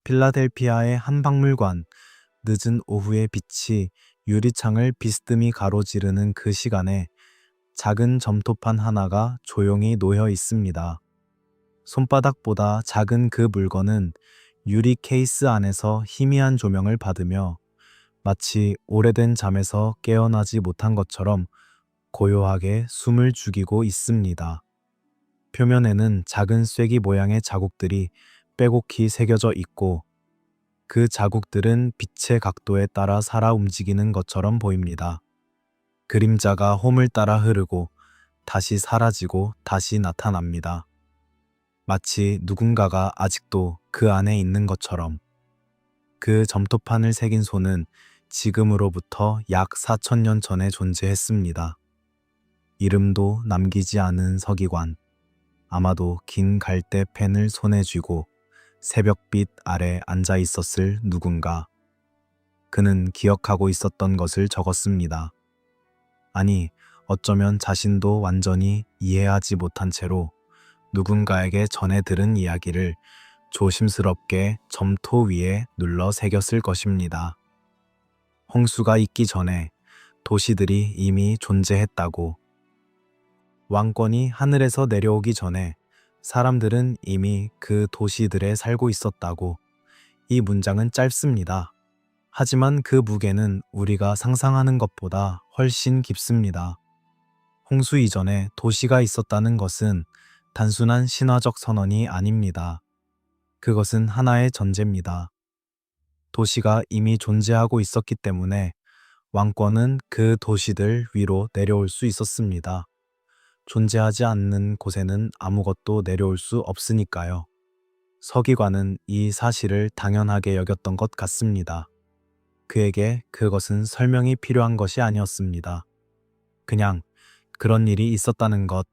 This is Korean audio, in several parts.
필라델피아의 한 박물관, 늦은 오후의 빛이 유리창을 비스듬히 가로지르는 그 시간에 작은 점토판 하나가 조용히 놓여 있습니다. 손바닥보다 작은 그 물건은 유리 케이스 안에서 희미한 조명을 받으며 마치 오래된 잠에서 깨어나지 못한 것처럼 고요하게 숨을 죽이고 있습니다. 표면에는 작은 쐐기 모양의 자국들이 빼곡히 새겨져 있고 그 자국들은 빛의 각도에 따라 살아 움직이는 것처럼 보입니다. 그림자가 홈을 따라 흐르고 다시 사라지고 다시 나타납니다. 마치 누군가가 아직도 그 안에 있는 것처럼. 그 점토판을 새긴 손은 지금으로부터 약 4,000년 전에 존재했습니다. 이름도 남기지 않은 서기관, 아마도 긴 갈대 펜을 손에 쥐고 새벽빛 아래 앉아 있었을 누군가. 그는 기억하고 있었던 것을 적었습니다. 아니, 어쩌면 자신도 완전히 이해하지 못한 채로 누군가에게 전해 들은 이야기를 조심스럽게 점토 위에 눌러 새겼을 것입니다. 홍수가 있기 전에 도시들이 이미 존재했다고. 왕권이 하늘에서 내려오기 전에 사람들은 이미 그 도시들에 살고 있었다고. 이 문장은 짧습니다. 하지만 그 무게는 우리가 상상하는 것보다 훨씬 깊습니다. 홍수 이전에 도시가 있었다는 것은 단순한 신화적 선언이 아닙니다. 그것은 하나의 전제입니다. 도시가 이미 존재하고 있었기 때문에 왕권은 그 도시들 위로 내려올 수 있었습니다. 존재하지 않는 곳에는 아무것도 내려올 수 없으니까요. 서기관은 이 사실을 당연하게 여겼던 것 같습니다. 그에게 그것은 설명이 필요한 것이 아니었습니다. 그냥 그런 일이 있었다는 것,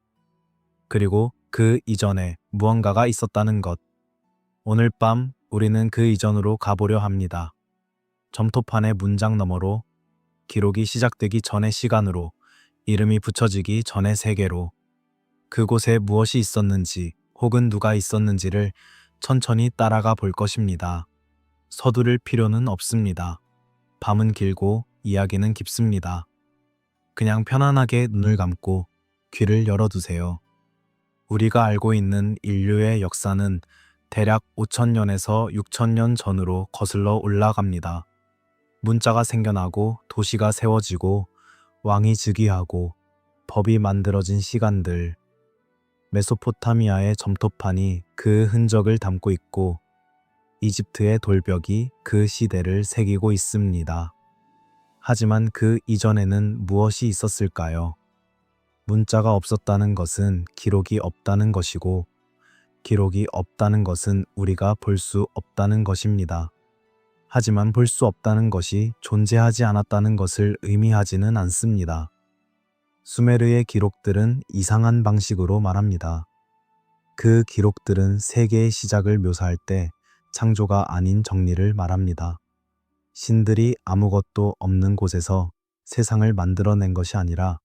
그리고 그 이전에 무언가가 있었다는 것. 오늘 밤 우리는 그 이전으로 가보려 합니다. 점토판의 문장 너머로, 기록이 시작되기 전의 시간으로, 이름이 붙여지기 전의 세계로, 그곳에 무엇이 있었는지 혹은 누가 있었는지를 천천히 따라가 볼 것입니다. 서두를 필요는 없습니다. 밤은 길고 이야기는 깊습니다. 그냥 편안하게 눈을 감고 귀를 열어두세요. 우리가 알고 있는 인류의 역사는 대략 5,000년에서 6,000년 전으로 거슬러 올라갑니다. 문자가 생겨나고 도시가 세워지고 왕이 즉위하고 법이 만들어진 시간들. 메소포타미아의 점토판이 그 흔적을 담고 있고 이집트의 돌벽이 그 시대를 새기고 있습니다. 하지만 그 이전에는 무엇이 있었을까요? 문자가 없었다는 것은 기록이 없다는 것이고 기록이 없다는 것은 우리가 볼 수 없다는 것입니다. 하지만 볼 수 없다는 것이 존재하지 않았다는 것을 의미하지는 않습니다. 수메르의 기록들은 이상한 방식으로 말합니다. 그 기록들은 세계의 시작을 묘사할 때 창조가 아닌 정리를 말합니다. 신들이 아무것도 없는 곳에서 세상을 만들어낸 것이 아니라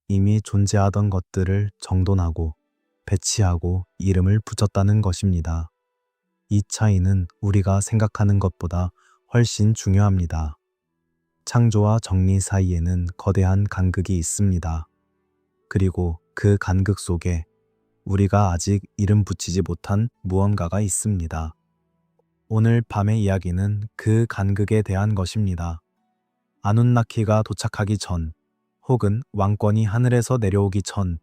이미 존재하던 것들을 정돈하고 배치하고 이름을 붙였다는 것입니다. 이 차이는 우리가 생각하는 것보다 훨씬 중요합니다. 창조와 정리 사이에는 거대한 간극이 있습니다. 그리고 그 간극 속에 우리가 아직 이름 붙이지 못한 무언가가 있습니다. 오늘 밤의 이야기는 그 간극에 대한 것입니다. 아눈나키가 도착하기 전, 혹은 왕권이 하늘에서 내려오기 전,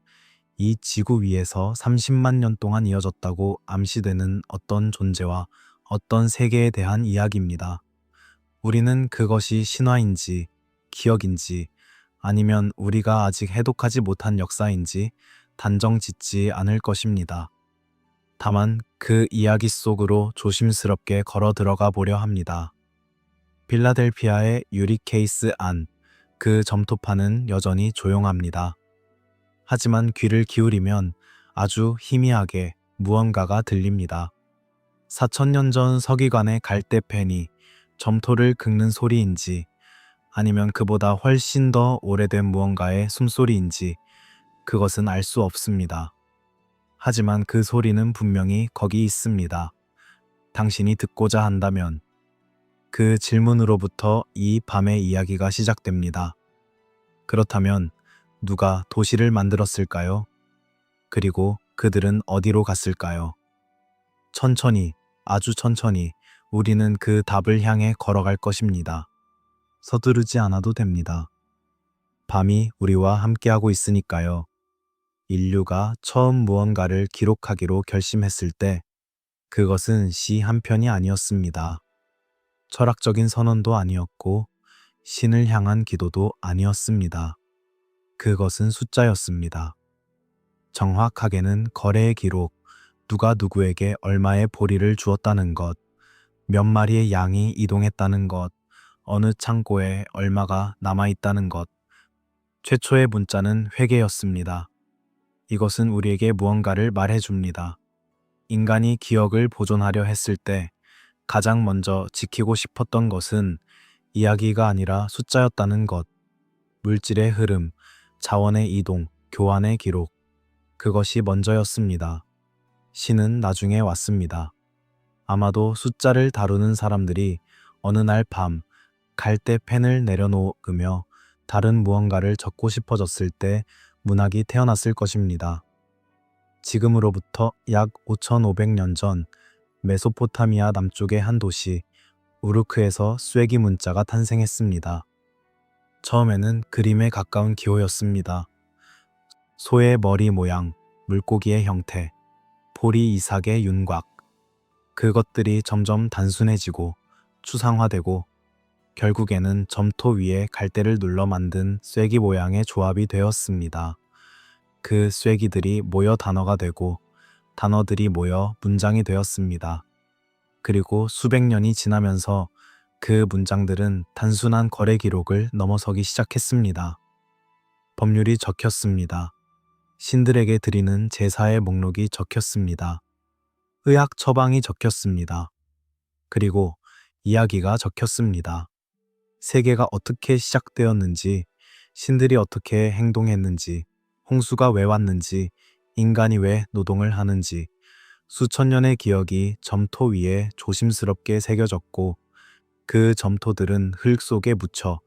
이 지구 위에서 30만 년 동안 이어졌다고 암시되는 어떤 존재와 어떤 세계에 대한 이야기입니다. 우리는 그것이 신화인지, 기억인지, 아니면 우리가 아직 해독하지 못한 역사인지 단정 짓지 않을 것입니다. 다만 그 이야기 속으로 조심스럽게 걸어 들어가 보려 합니다. 필라델피아의 유리 케이스 안, 그 점토판은 여전히 조용합니다. 하지만 귀를 기울이면 아주 희미하게 무언가가 들립니다. 4,000년 전 서기관의 갈대펜이 점토를 긁는 소리인지 아니면 그보다 훨씬 더 오래된 무언가의 숨소리인지 그것은 알 수 없습니다. 하지만 그 소리는 분명히 거기 있습니다. 당신이 듣고자 한다면 그 질문으로부터 이 밤의 이야기가 시작됩니다. 그렇다면 누가 도시를 만들었을까요? 그리고 그들은 어디로 갔을까요? 천천히, 아주 천천히 우리는 그 답을 향해 걸어갈 것입니다. 서두르지 않아도 됩니다. 밤이 우리와 함께하고 있으니까요. 인류가 처음 무언가를 기록하기로 결심했을 때 그것은 시 한 편이 아니었습니다. 철학적인 선언도 아니었고 신을 향한 기도도 아니었습니다. 그것은 숫자였습니다. 정확하게는 거래의 기록, 누가 누구에게 얼마의 보리를 주었다는 것, 몇 마리의 양이 이동했다는 것, 어느 창고에 얼마가 남아있다는 것. 최초의 문자는 회계였습니다. 이것은 우리에게 무언가를 말해줍니다. 인간이 기억을 보존하려 했을 때 가장 먼저 지키고 싶었던 것은 이야기가 아니라 숫자였다는 것. 물질의 흐름, 자원의 이동, 교환의 기록. 그것이 먼저였습니다. 신은 나중에 왔습니다. 아마도 숫자를 다루는 사람들이 어느 날 밤 갈대 펜을 내려놓으며 다른 무언가를 적고 싶어졌을 때 문학이 태어났을 것입니다. 지금으로부터 약 5,500년 전 메소포타미아 남쪽의 한 도시 우르크에서 쐐기 문자가 탄생했습니다. 처음에는 그림에 가까운 기호였습니다. 소의 머리 모양, 물고기의 형태, 보리 이삭의 윤곽. 그것들이 점점 단순해지고 추상화되고 결국에는 점토 위에 갈대를 눌러 만든 쐐기 모양의 조합이 되었습니다. 그 쐐기들이 모여 단어가 되고 단어들이 모여 문장이 되었습니다. 그리고 수백 년이 지나면서 그 문장들은 단순한 거래 기록을 넘어서기 시작했습니다. 법률이 적혔습니다. 신들에게 드리는 제사의 목록이 적혔습니다. 의학 처방이 적혔습니다. 그리고 이야기가 적혔습니다. 세계가 어떻게 시작되었는지, 신들이 어떻게 행동했는지, 홍수가 왜 왔는지, 인간이 왜 노동을 하는지, 수천 년의 기억이 점토 위에 조심스럽게 새겨졌고 그 점토들은 흙 속에 묻혀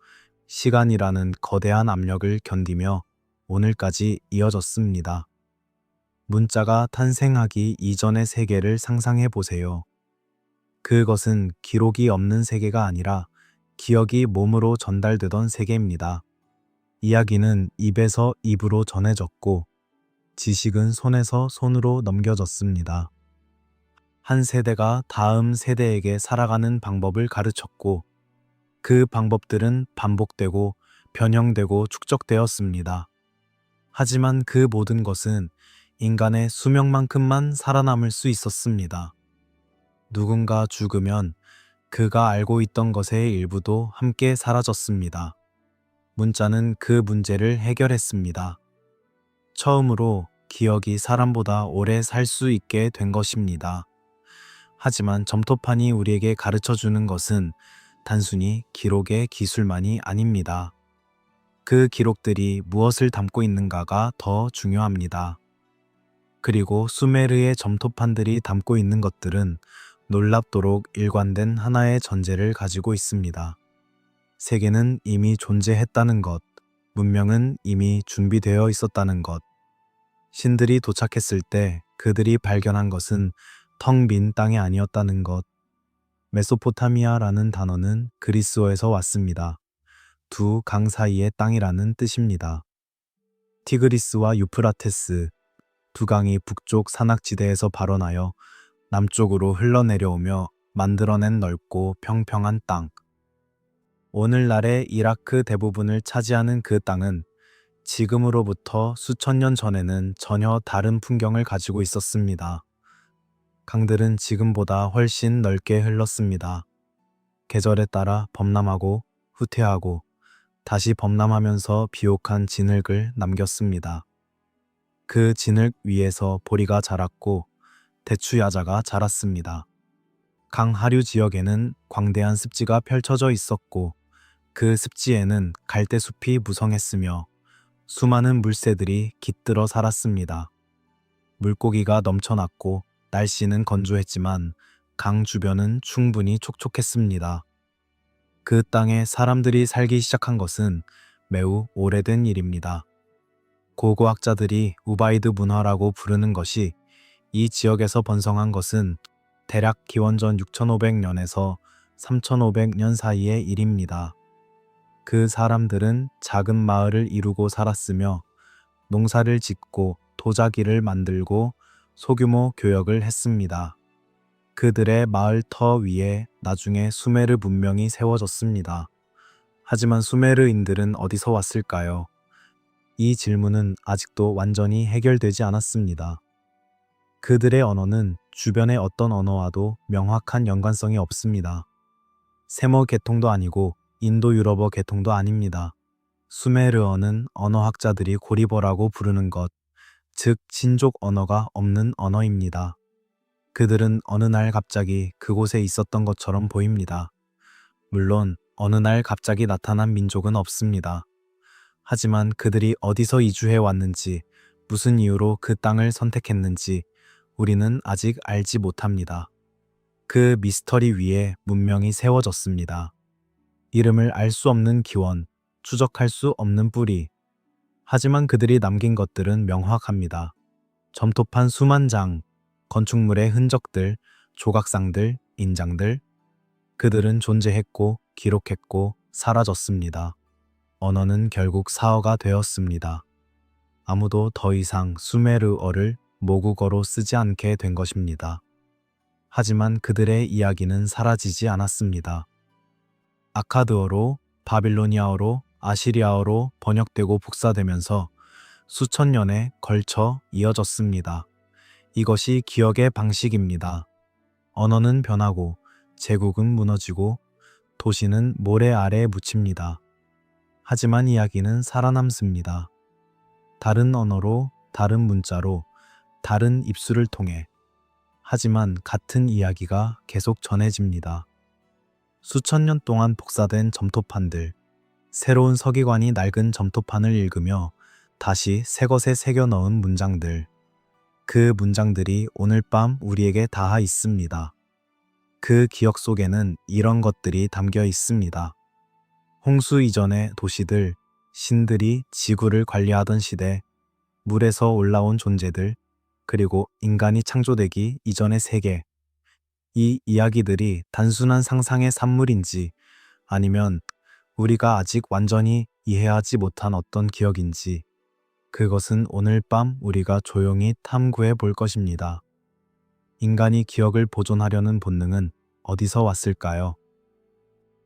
시간이라는 거대한 압력을 견디며 오늘까지 이어졌습니다. 문자가 탄생하기 이전의 세계를 상상해 보세요. 그것은 기록이 없는 세계가 아니라 기억이 몸으로 전달되던 세계입니다. 이야기는 입에서 입으로 전해졌고 지식은 손에서 손으로 넘겨졌습니다. 한 세대가 다음 세대에게 살아가는 방법을 가르쳤고 그 방법들은 반복되고 변형되고 축적되었습니다. 하지만 그 모든 것은 인간의 수명만큼만 살아남을 수 있었습니다. 누군가 죽으면 그가 알고 있던 것의 일부도 함께 사라졌습니다. 문자는 그 문제를 해결했습니다. 처음으로 기억이 사람보다 오래 살 수 있게 된 것입니다. 하지만 점토판이 우리에게 가르쳐 주는 것은 단순히 기록의 기술만이 아닙니다. 그 기록들이 무엇을 담고 있는가가 더 중요합니다. 그리고 수메르의 점토판들이 담고 있는 것들은 놀랍도록 일관된 하나의 전제를 가지고 있습니다. 세계는 이미 존재했다는 것, 문명은 이미 준비되어 있었다는 것. 신들이 도착했을 때 그들이 발견한 것은 텅 빈 땅이 아니었다는 것. 메소포타미아라는 단어는 그리스어에서 왔습니다. 두 강 사이의 땅이라는 뜻입니다. 티그리스와 유프라테스, 두 강이 북쪽 산악지대에서 발원하여 남쪽으로 흘러내려오며 만들어낸 넓고 평평한 땅. 오늘날의 이라크 대부분을 차지하는 그 땅은 지금으로부터 수천 년 전에는 전혀 다른 풍경을 가지고 있었습니다. 강들은 지금보다 훨씬 넓게 흘렀습니다. 계절에 따라 범람하고 후퇴하고 다시 범람하면서 비옥한 진흙을 남겼습니다. 그 진흙 위에서 보리가 자랐고 대추야자가 자랐습니다. 강 하류 지역에는 광대한 습지가 펼쳐져 있었고 그 습지에는 갈대숲이 무성했으며 수많은 물새들이 깃들어 살았습니다. 물고기가 넘쳐났고 날씨는 건조했지만 강 주변은 충분히 촉촉했습니다. 그 땅에 사람들이 살기 시작한 것은 매우 오래된 일입니다. 고고학자들이 우바이드 문화라고 부르는 것이 이 지역에서 번성한 것은 대략 기원전 6500년에서 3500년 사이의 일입니다. 그 사람들은 작은 마을을 이루고 살았으며 농사를 짓고 도자기를 만들고 소규모 교역을 했습니다. 그들의 마을 터 위에 나중에 수메르 문명이 세워졌습니다. 하지만 수메르인들은 어디서 왔을까요? 이 질문은 아직도 완전히 해결되지 않았습니다. 그들의 언어는 주변의 어떤 언어와도 명확한 연관성이 없습니다. 세모 계통도 아니고 인도 유럽어 계통도 아닙니다. 수메르어는 언어학자들이 고리버라고 부르는 것, 즉 친족 언어가 없는 언어입니다. 그들은 어느 날 갑자기 그곳에 있었던 것처럼 보입니다. 물론 어느 날 갑자기 나타난 민족은 없습니다. 하지만 그들이 어디서 이주해 왔는지, 무슨 이유로 그 땅을 선택했는지 우리는 아직 알지 못합니다. 그 미스터리 위에 문명이 세워졌습니다. 이름을 알 수 없는 기원, 추적할 수 없는 뿌리. 하지만 그들이 남긴 것들은 명확합니다. 점토판 수만 장, 건축물의 흔적들, 조각상들, 인장들. 그들은 존재했고 기록했고 사라졌습니다. 언어는 결국 사어가 되었습니다. 아무도 더 이상 수메르어를 모국어로 쓰지 않게 된 것입니다. 하지만 그들의 이야기는 사라지지 않았습니다. 아카드어로, 바빌로니아어로, 아시리아어로 번역되고 복사되면서 수천 년에 걸쳐 이어졌습니다. 이것이 기억의 방식입니다. 언어는 변하고 제국은 무너지고 도시는 모래 아래에 묻힙니다. 하지만 이야기는 살아남습니다. 다른 언어로, 다른 문자로, 다른 입술을 통해. 하지만 같은 이야기가 계속 전해집니다. 수천 년 동안 복사된 점토판들, 새로운 서기관이 낡은 점토판을 읽으며 다시 새것에 새겨 넣은 문장들. 그 문장들이 오늘 밤 우리에게 닿아 있습니다. 그 기억 속에는 이런 것들이 담겨 있습니다. 홍수 이전의 도시들, 신들이 지구를 관리하던 시대, 물에서 올라온 존재들, 그리고 인간이 창조되기 이전의 세계. 이 이야기들이 단순한 상상의 산물인지 아니면 우리가 아직 완전히 이해하지 못한 어떤 기억인지 그것은 오늘 밤 우리가 조용히 탐구해 볼 것입니다. 인간이 기억을 보존하려는 본능은 어디서 왔을까요?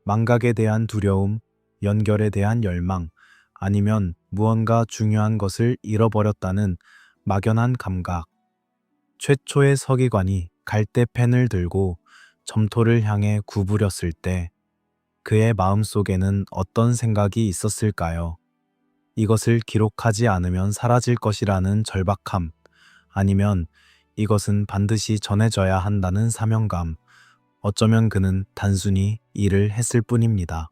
망각에 대한 두려움, 연결에 대한 열망, 아니면 무언가 중요한 것을 잃어버렸다는 막연한 감각. 최초의 서기관이 갈대펜을 들고 점토를 향해 구부렸을 때 그의 마음속에는 어떤 생각이 있었을까요? 이것을 기록하지 않으면 사라질 것이라는 절박함, 아니면 이것은 반드시 전해져야 한다는 사명감, 어쩌면 그는 단순히 일을 했을 뿐입니다.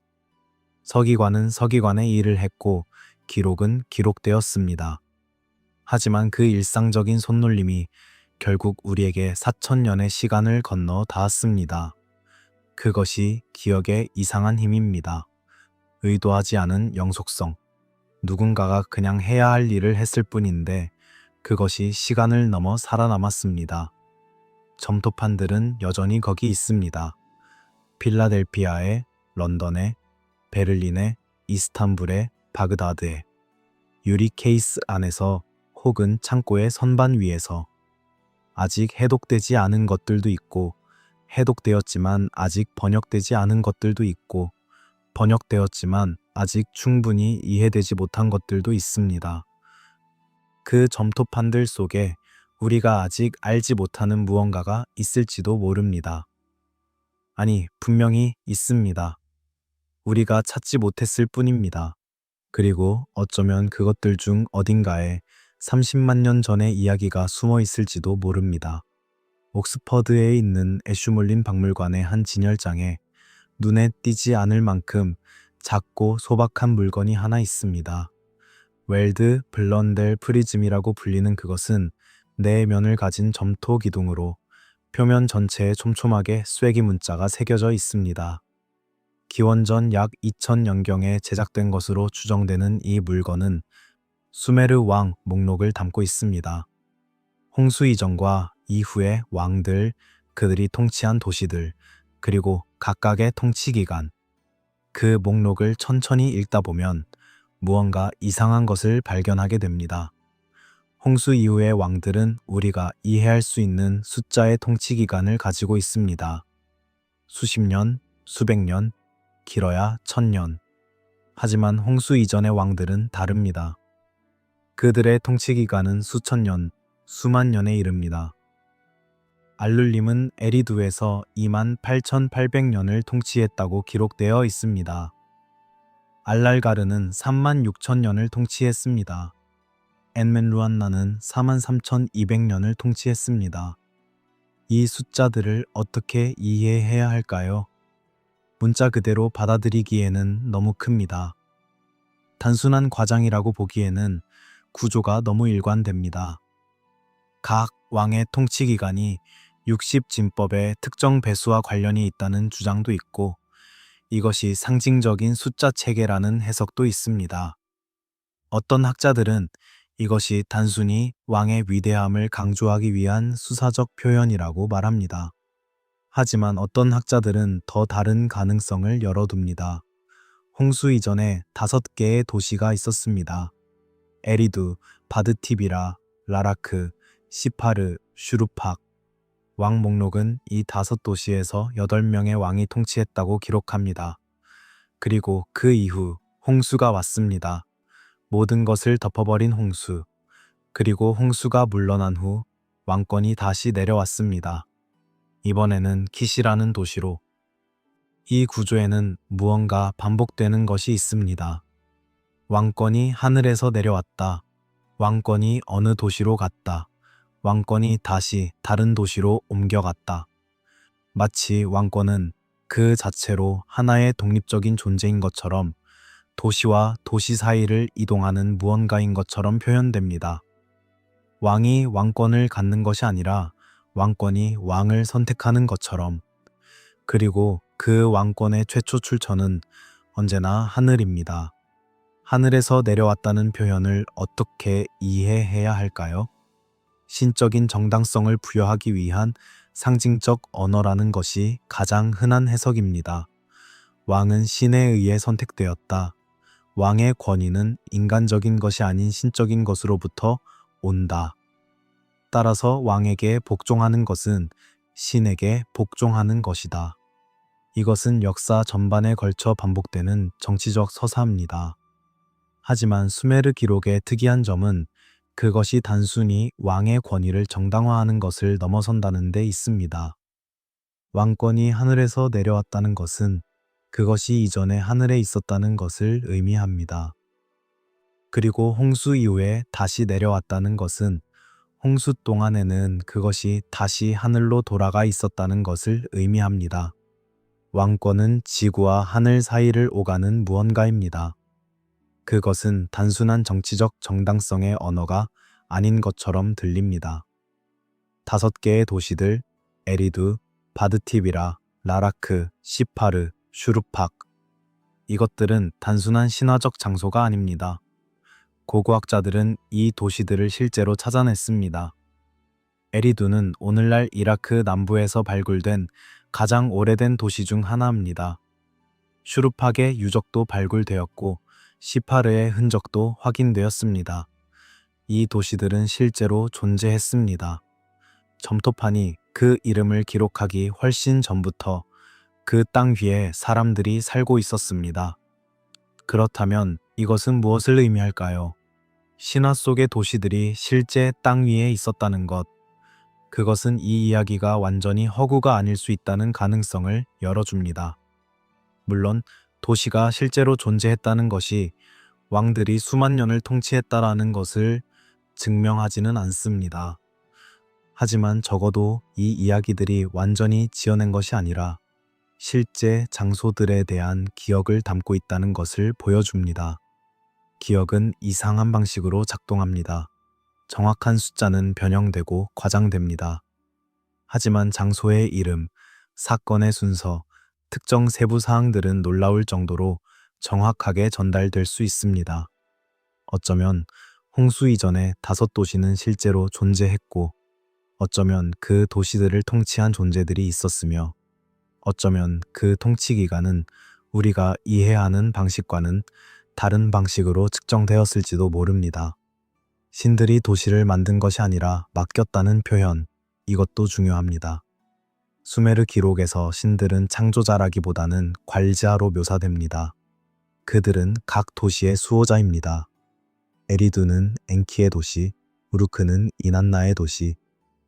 서기관은 서기관의 일을 했고 기록은 기록되었습니다. 하지만 그 일상적인 손놀림이 결국 우리에게 4000년의 시간을 건너 닿았습니다. 그것이 기억의 이상한 힘입니다. 의도하지 않은 영속성. 누군가가 그냥 해야 할 일을 했을 뿐인데 그것이 시간을 넘어 살아남았습니다. 점토판들은 여전히 거기 있습니다. 필라델피아에, 런던에, 베를린에, 이스탄불에, 바그다드에. 유리 케이스 안에서 혹은 창고의 선반 위에서. 아직 해독되지 않은 것들도 있고 해독되었지만 아직 번역되지 않은 것들도 있고 번역되었지만 아직 충분히 이해되지 못한 것들도 있습니다. 그 점토판들 속에 우리가 아직 알지 못하는 무언가가 있을지도 모릅니다. 아니, 분명히 있습니다. 우리가 찾지 못했을 뿐입니다. 그리고 어쩌면 그것들 중 어딘가에 30만 년 전의 이야기가 숨어 있을지도 모릅니다. 옥스퍼드에 있는 애슈몰린 박물관의 한 진열장에 눈에 띄지 않을 만큼 작고 소박한 물건이 하나 있습니다. 웰드 블런델 프리즘이라고 불리는 그것은 네 면을 가진 점토 기둥으로 표면 전체에 촘촘하게 쐐기 문자가 새겨져 있습니다. 기원전 약 2000년경에 제작된 것으로 추정되는 이 물건은 수메르 왕 목록을 담고 있습니다. 홍수 이전과 이후의 왕들, 그들이 통치한 도시들, 그리고 각각의 통치 기간, 그 목록을 천천히 읽다 보면 무언가 이상한 것을 발견하게 됩니다. 홍수 이후의 왕들은 우리가 이해할 수 있는 숫자의 통치 기간을 가지고 있습니다. 수십 년, 수백 년, 길어야 1000년. 하지만 홍수 이전의 왕들은 다릅니다. 그들의 통치 기간은 수천 년, 수만 년에 이릅니다. 알룰림은 에리두에서 28,800년을 통치했다고 기록되어 있습니다. 알랄가르는 36,000년을 통치했습니다. 엔멘루안나는 43,200년을 통치했습니다. 이 숫자들을 어떻게 이해해야 할까요? 문자 그대로 받아들이기에는 너무 큽니다. 단순한 과장이라고 보기에는 구조가 너무 일관됩니다. 각 왕의 통치 기간이 60진법의 특정 배수와 관련이 있다는 주장도 있고, 이것이 상징적인 숫자 체계라는 해석도 있습니다. 어떤 학자들은 이것이 단순히 왕의 위대함을 강조하기 위한 수사적 표현이라고 말합니다. 하지만 어떤 학자들은 더 다른 가능성을 열어둡니다. 홍수 이전에 5개의 도시가 있었습니다. 에리두, 바드티비라, 라라크, 시파르, 슈루팍. 왕 목록은 이 5도시에서 8명의 왕이 통치했다고 기록합니다. 그리고 그 이후 홍수가 왔습니다. 모든 것을 덮어버린 홍수. 그리고 홍수가 물러난 후 왕권이 다시 내려왔습니다. 이번에는 키시라는 도시로. 이 구조에는 무언가 반복되는 것이 있습니다. 왕권이 하늘에서 내려왔다. 왕권이 어느 도시로 갔다. 왕권이 다시 다른 도시로 옮겨갔다. 마치 왕권은 그 자체로 하나의 독립적인 존재인 것처럼 도시와 도시 사이를 이동하는 무언가인 것처럼 표현됩니다. 왕이 왕권을 갖는 것이 아니라 왕권이 왕을 선택하는 것처럼. 그리고 그 왕권의 최초 출처는 언제나 하늘입니다. 하늘에서 내려왔다는 표현을 어떻게 이해해야 할까요? 신적인 정당성을 부여하기 위한 상징적 언어라는 것이 가장 흔한 해석입니다. 왕은 신에 의해 선택되었다. 왕의 권위는 인간적인 것이 아닌 신적인 것으로부터 온다. 따라서 왕에게 복종하는 것은 신에게 복종하는 것이다. 이것은 역사 전반에 걸쳐 반복되는 정치적 서사입니다. 하지만 수메르 기록의 특이한 점은 그것이 단순히 왕의 권위를 정당화하는 것을 넘어선다는 데 있습니다. 왕권이 하늘에서 내려왔다는 것은 그것이 이전에 하늘에 있었다는 것을 의미합니다. 그리고 홍수 이후에 다시 내려왔다는 것은 홍수 동안에는 그것이 다시 하늘로 돌아가 있었다는 것을 의미합니다. 왕권은 지구와 하늘 사이를 오가는 무언가입니다. 그것은 단순한 정치적 정당성의 언어가 아닌 것처럼 들립니다. 5개의 도시들, 에리두, 바드티비라, 라라크, 시파르, 슈루팍. 이것들은 단순한 신화적 장소가 아닙니다. 고고학자들은 이 도시들을 실제로 찾아냈습니다. 에리두는 오늘날 이라크 남부에서 발굴된 가장 오래된 도시 중 하나입니다. 슈루팍의 유적도 발굴되었고 시파르의 흔적도 확인되었습니다. 이 도시들은 실제로 존재했습니다. 점토판이 그 이름을 기록하기 훨씬 전부터 그 땅 위에 사람들이 살고 있었습니다. 그렇다면 이것은 무엇을 의미할까요? 신화 속의 도시들이 실제 땅 위에 있었다는 것. 그것은 이 이야기가 완전히 허구가 아닐 수 있다는 가능성을 열어줍니다. 물론 도시가 실제로 존재했다는 것이 왕들이 수만 년을 통치했다라는 것을 증명하지는 않습니다. 하지만 적어도 이 이야기들이 완전히 지어낸 것이 아니라 실제 장소들에 대한 기억을 담고 있다는 것을 보여줍니다. 기억은 이상한 방식으로 작동합니다. 정확한 숫자는 변형되고 과장됩니다. 하지만 장소의 이름, 사건의 순서, 특정 세부 사항들은 놀라울 정도로 정확하게 전달될 수 있습니다. 어쩌면 홍수 이전에 5도시는 실제로 존재했고, 어쩌면 그 도시들을 통치한 존재들이 있었으며, 어쩌면 그 통치 기간은 우리가 이해하는 방식과는 다른 방식으로 측정되었을지도 모릅니다. 신들이 도시를 만든 것이 아니라 맡겼다는 표현, 이것도 중요합니다. 수메르 기록에서 신들은 창조자라기보다는 관리자로 묘사됩니다. 그들은 각 도시의 수호자입니다. 에리두는 엔키의 도시, 우르크는 이난나의 도시,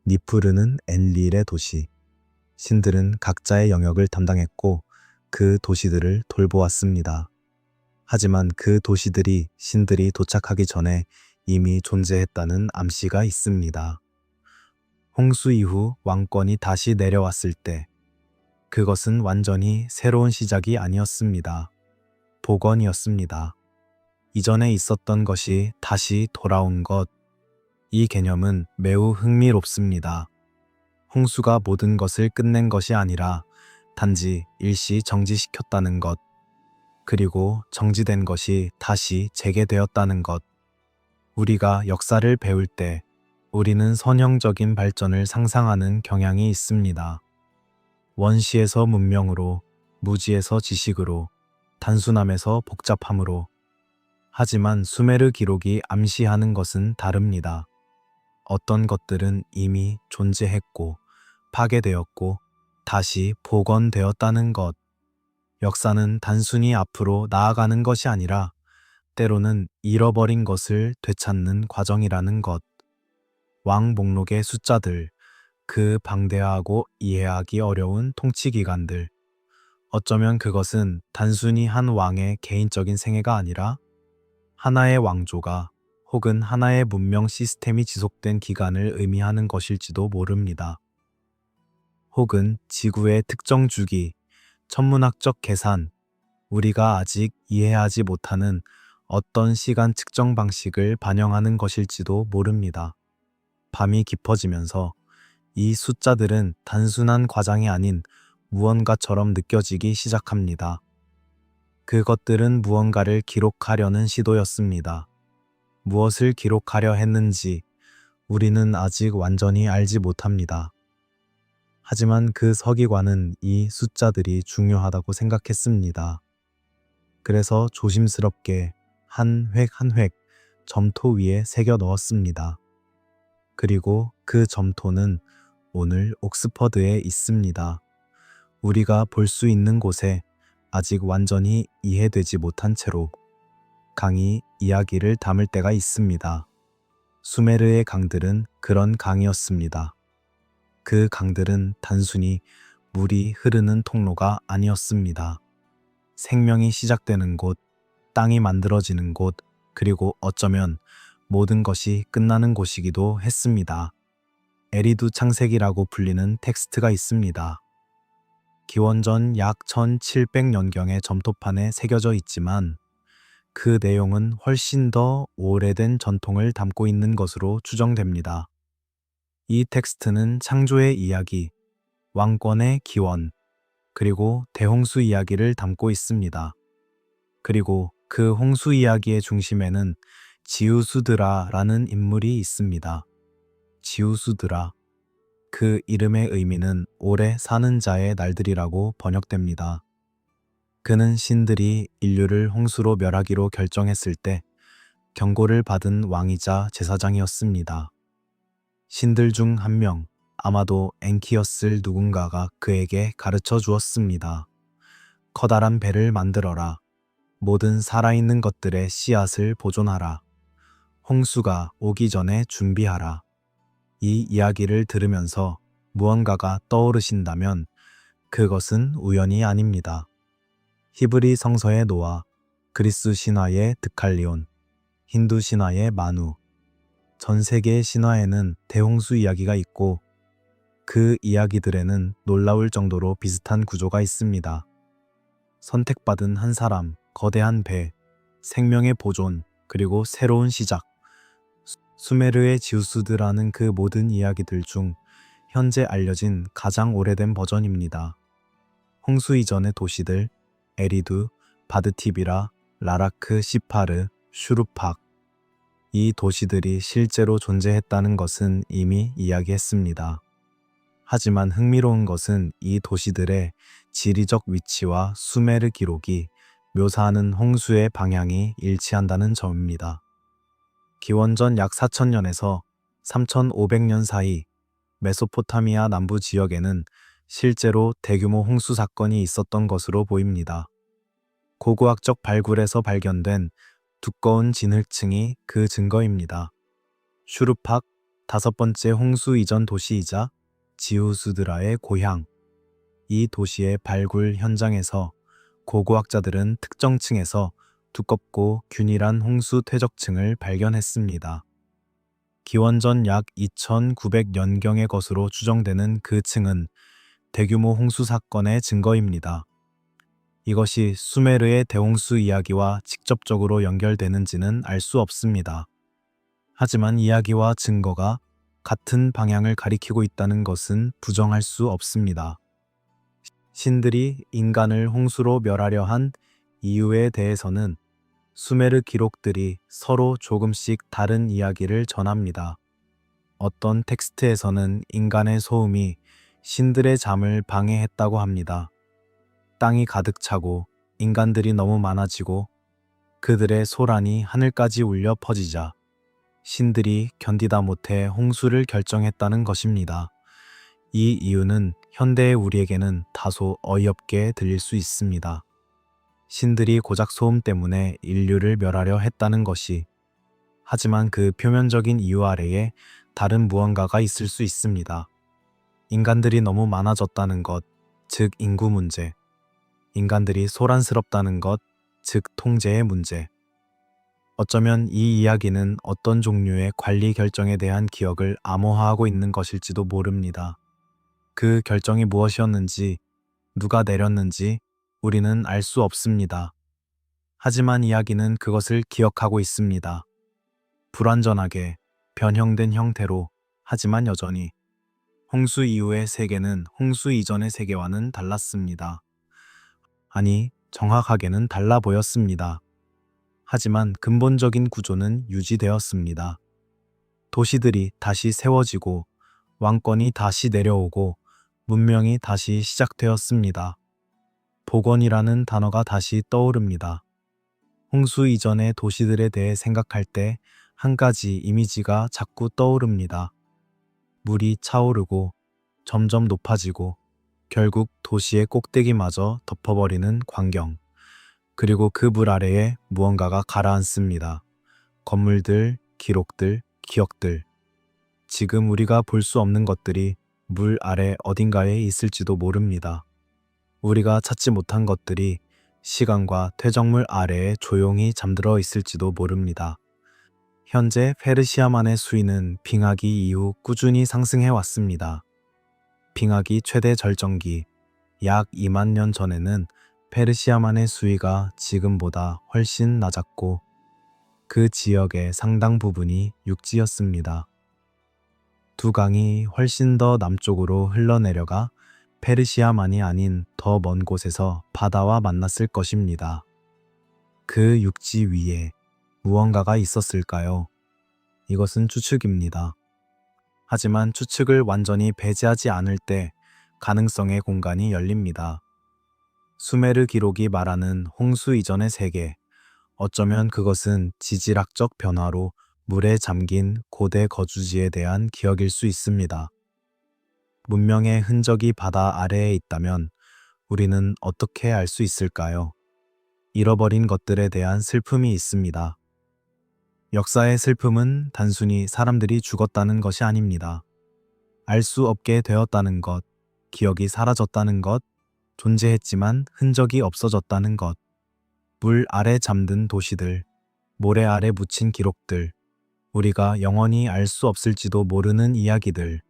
니프르는 엔릴의 도시. 신들은 각자의 영역을 담당했고 그 도시들을 돌보았습니다. 하지만 그 도시들이 신들이 도착하기 전에 이미 존재했다는 암시가 있습니다. 홍수 이후 왕권이 다시 내려왔을 때 그것은 완전히 새로운 시작이 아니었습니다. 복원이었습니다. 이전에 있었던 것이 다시 돌아온 것. 이 개념은 매우 흥미롭습니다. 홍수가 모든 것을 끝낸 것이 아니라 단지 일시 정지시켰다는 것, 그리고 정지된 것이 다시 재개되었다는 것. 우리가 역사를 배울 때 우리는 선형적인 발전을 상상하는 경향이 있습니다. 원시에서 문명으로, 무지에서 지식으로, 단순함에서 복잡함으로. 하지만 수메르 기록이 암시하는 것은 다릅니다. 어떤 것들은 이미 존재했고, 파괴되었고, 다시 복원되었다는 것. 역사는 단순히 앞으로 나아가는 것이 아니라 때로는 잃어버린 것을 되찾는 과정이라는 것. 왕 목록의 숫자들, 그 방대하고 이해하기 어려운 통치 기간들. 어쩌면 그것은 단순히 한 왕의 개인적인 생애가 아니라 하나의 왕조가 혹은 하나의 문명 시스템이 지속된 기간을 의미하는 것일지도 모릅니다. 혹은 지구의 특정 주기, 천문학적 계산, 우리가 아직 이해하지 못하는 어떤 시간 측정 방식을 반영하는 것일지도 모릅니다. 밤이 깊어지면서 이 숫자들은 단순한 과장이 아닌 무언가처럼 느껴지기 시작합니다. 그것들은 무언가를 기록하려는 시도였습니다. 무엇을 기록하려 했는지 우리는 아직 완전히 알지 못합니다. 하지만 그 서기관은 이 숫자들이 중요하다고 생각했습니다. 그래서 조심스럽게 한 획 한 획 점토 위에 새겨 넣었습니다. 그리고 그 점토는 오늘 옥스퍼드에 있습니다. 우리가 볼 수 있는 곳에 아직 완전히 이해되지 못한 채로 강이 이야기를 담을 때가 있습니다. 수메르의 강들은 그런 강이었습니다. 그 강들은 단순히 물이 흐르는 통로가 아니었습니다. 생명이 시작되는 곳, 땅이 만들어지는 곳, 그리고 어쩌면 모든 것이 끝나는 곳이기도 했습니다. 에리두 창세기라고 불리는 텍스트가 있습니다. 기원전 약 1700년경의 점토판에 새겨져 있지만 그 내용은 훨씬 더 오래된 전통을 담고 있는 것으로 추정됩니다. 이 텍스트는 창조의 이야기, 왕권의 기원, 그리고 대홍수 이야기를 담고 있습니다. 그리고 그 홍수 이야기의 중심에는 지우수드라라는 인물이 있습니다. 지우수드라. 그 이름의 의미는 오래 사는 자의 날들이라고 번역됩니다. 그는 신들이 인류를 홍수로 멸하기로 결정했을 때 경고를 받은 왕이자 제사장이었습니다. 신들 중 한 명, 아마도 엔키였을 누군가가 그에게 가르쳐 주었습니다. 커다란 배를 만들어라. 모든 살아있는 것들의 씨앗을 보존하라. 홍수가 오기 전에 준비하라. 이 이야기를 들으면서 무언가가 떠오르신다면 그것은 우연이 아닙니다. 히브리 성서의 노아, 그리스 신화의 드칼리온, 힌두 신화의 마누, 전 세계의 신화에는 대홍수 이야기가 있고 그 이야기들에는 놀라울 정도로 비슷한 구조가 있습니다. 선택받은 한 사람, 거대한 배, 생명의 보존, 그리고 새로운 시작. 수메르의 지우스드라는 그 모든 이야기들 중 현재 알려진 가장 오래된 버전입니다. 홍수 이전의 도시들, 에리두, 바드티비라, 라라크 시파르, 슈루팍. 이 도시들이 실제로 존재했다는 것은 이미 이야기했습니다. 하지만 흥미로운 것은 이 도시들의 지리적 위치와 수메르 기록이 묘사하는 홍수의 방향이 일치한다는 점입니다. 기원전 약 4000년에서 3500년 사이 메소포타미아 남부 지역에는 실제로 대규모 홍수 사건이 있었던 것으로 보입니다. 고고학적 발굴에서 발견된 두꺼운 진흙층이 그 증거입니다. 슈루팍, 다섯 번째 홍수 이전 도시이자 지우스드라의 고향. 이 도시의 발굴 현장에서 고고학자들은 특정 층에서 두껍고 균일한 홍수 퇴적층을 발견했습니다. 기원전 약 2900년경의 것으로 추정되는 그 층은 대규모 홍수 사건의 증거입니다. 이것이 수메르의 대홍수 이야기와 직접적으로 연결되는지는 알 수 없습니다. 하지만 이야기와 증거가 같은 방향을 가리키고 있다는 것은 부정할 수 없습니다. 신들이 인간을 홍수로 멸하려 한 이유에 대해서는 수메르 기록들이 서로 조금씩 다른 이야기를 전합니다. 어떤 텍스트에서는 인간의 소음이 신들의 잠을 방해했다고 합니다. 땅이 가득 차고 인간들이 너무 많아지고 그들의 소란이 하늘까지 울려 퍼지자 신들이 견디다 못해 홍수를 결정했다는 것입니다. 이 이유는 현대의 우리에게는 다소 어이없게 들릴 수 있습니다. 신들이 고작 소음 때문에 인류를 멸하려 했다는 것이, 하지만 그 표면적인 이유 아래에 다른 무언가가 있을 수 있습니다. 인간들이 너무 많아졌다는 것, 즉 인구 문제. 인간들이 소란스럽다는 것, 즉 통제의 문제. 어쩌면 이 이야기는 어떤 종류의 관리 결정에 대한 기억을 암호화하고 있는 것일지도 모릅니다. 그 결정이 무엇이었는지, 누가 내렸는지 우리는 알 수 없습니다. 하지만 이야기는 그것을 기억하고 있습니다. 불완전하게, 변형된 형태로, 하지만 여전히. 홍수 이후의 세계는 홍수 이전의 세계와는 달랐습니다. 아니, 정확하게는 달라 보였습니다. 하지만 근본적인 구조는 유지되었습니다. 도시들이 다시 세워지고, 왕권이 다시 내려오고, 문명이 다시 시작되었습니다. 복원이라는 단어가 다시 떠오릅니다. 홍수 이전의 도시들에 대해 생각할 때 한 가지 이미지가 자꾸 떠오릅니다. 물이 차오르고 점점 높아지고 결국 도시의 꼭대기마저 덮어버리는 광경. 그리고 그 물 아래에 무언가가 가라앉습니다. 건물들, 기록들, 기억들. 지금 우리가 볼 수 없는 것들이 물 아래 어딘가에 있을지도 모릅니다. 우리가 찾지 못한 것들이 시간과 퇴적물 아래에 조용히 잠들어 있을지도 모릅니다. 현재 페르시아만의 수위는 빙하기 이후 꾸준히 상승해 왔습니다. 빙하기 최대 절정기, 약 2만 년 전에는 페르시아만의 수위가 지금보다 훨씬 낮았고 그 지역의 상당 부분이 육지였습니다. 두 강이 훨씬 더 남쪽으로 흘러내려가 페르시아만이 아닌 더 먼 곳에서 바다와 만났을 것입니다. 그 육지 위에 무언가가 있었을까요? 이것은 추측입니다. 하지만 추측을 완전히 배제하지 않을 때 가능성의 공간이 열립니다. 수메르 기록이 말하는 홍수 이전의 세계, 어쩌면 그것은 지질학적 변화로 물에 잠긴 고대 거주지에 대한 기억일 수 있습니다. 문명의 흔적이 바다 아래에 있다면 우리는 어떻게 알 수 있을까요? 잃어버린 것들에 대한 슬픔이 있습니다. 역사의 슬픔은 단순히 사람들이 죽었다는 것이 아닙니다. 알 수 없게 되었다는 것, 기억이 사라졌다는 것, 존재했지만 흔적이 없어졌다는 것, 물 아래 잠든 도시들, 모래 아래 묻힌 기록들, 우리가 영원히 알 수 없을지도 모르는 이야기들.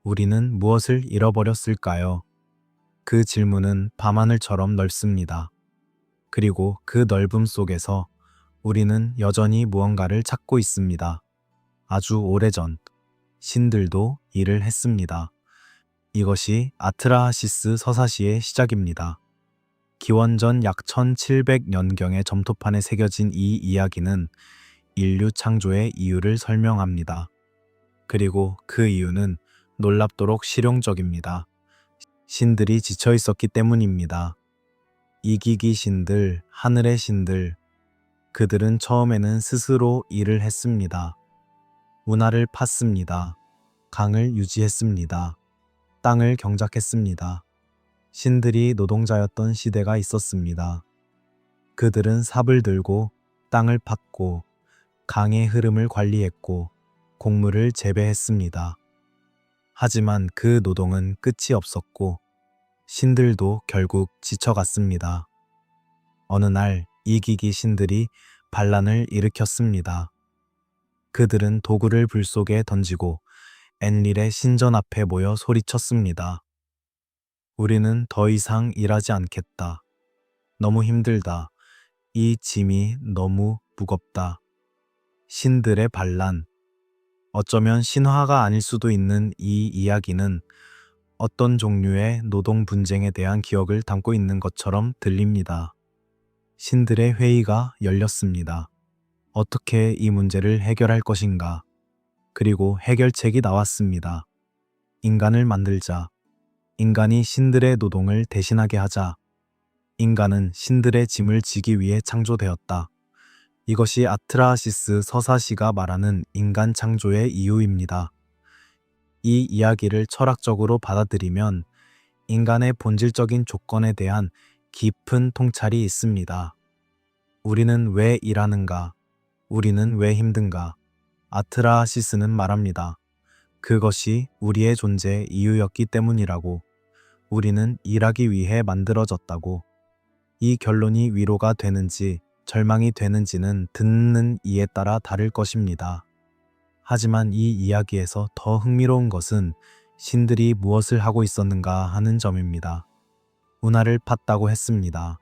우리는 무엇을 잃어버렸을까요? 그 질문은 밤하늘처럼 넓습니다. 그리고 그 넓음 속에서 우리는 여전히 무언가를 찾고 있습니다. 아주 오래전 신들도 일을 했습니다. 이것이 아트라하시스 서사시의 시작입니다. 기원전 약 1700년경에 점토판에 새겨진 이 이야기는 인류 창조의 이유를 설명합니다. 그리고 그 이유는 놀랍도록 실용적입니다. 신들이 지쳐 있었기 때문입니다. 이기기 신들, 하늘의 신들, 그들은 처음에는 스스로 일을 했습니다. 운하를 팠습니다. 강을 유지했습니다. 땅을 경작했습니다. 신들이 노동자였던 시대가 있었습니다. 그들은 삽을 들고 땅을 팠고 강의 흐름을 관리했고 곡물을 재배했습니다. 하지만 그 노동은 끝이 없었고 신들도 결국 지쳐갔습니다. 어느 날 이기기 신들이 반란을 일으켰습니다. 그들은 도구를 불 속에 던지고 엔릴의 신전 앞에 모여 소리쳤습니다. 우리는 더 이상 일하지 않겠다. 너무 힘들다. 이 짐이 너무 무겁다. 신들의 반란. 어쩌면 신화가 아닐 수도 있는 이 이야기는 어떤 종류의 노동 분쟁에 대한 기억을 담고 있는 것처럼 들립니다. 신들의 회의가 열렸습니다. 어떻게 이 문제를 해결할 것인가? 그리고 해결책이 나왔습니다. 인간을 만들자. 인간이 신들의 노동을 대신하게 하자. 인간은 신들의 짐을 지기 위해 창조되었다. 이것이 아트라하시스 서사시가 말하는 인간 창조의 이유입니다. 이 이야기를 철학적으로 받아들이면 인간의 본질적인 조건에 대한 깊은 통찰이 있습니다. 우리는 왜 일하는가? 우리는 왜 힘든가? 아트라하시스는 말합니다. 그것이 우리의 존재의 이유였기 때문이라고. 우리는 일하기 위해 만들어졌다고. 이 결론이 위로가 되는지 절망이 되는지는 듣는 이에 따라 다를 것입니다. 하지만 이 이야기에서 더 흥미로운 것은 신들이 무엇을 하고 있었는가 하는 점입니다. 운하를 팠다고 했습니다.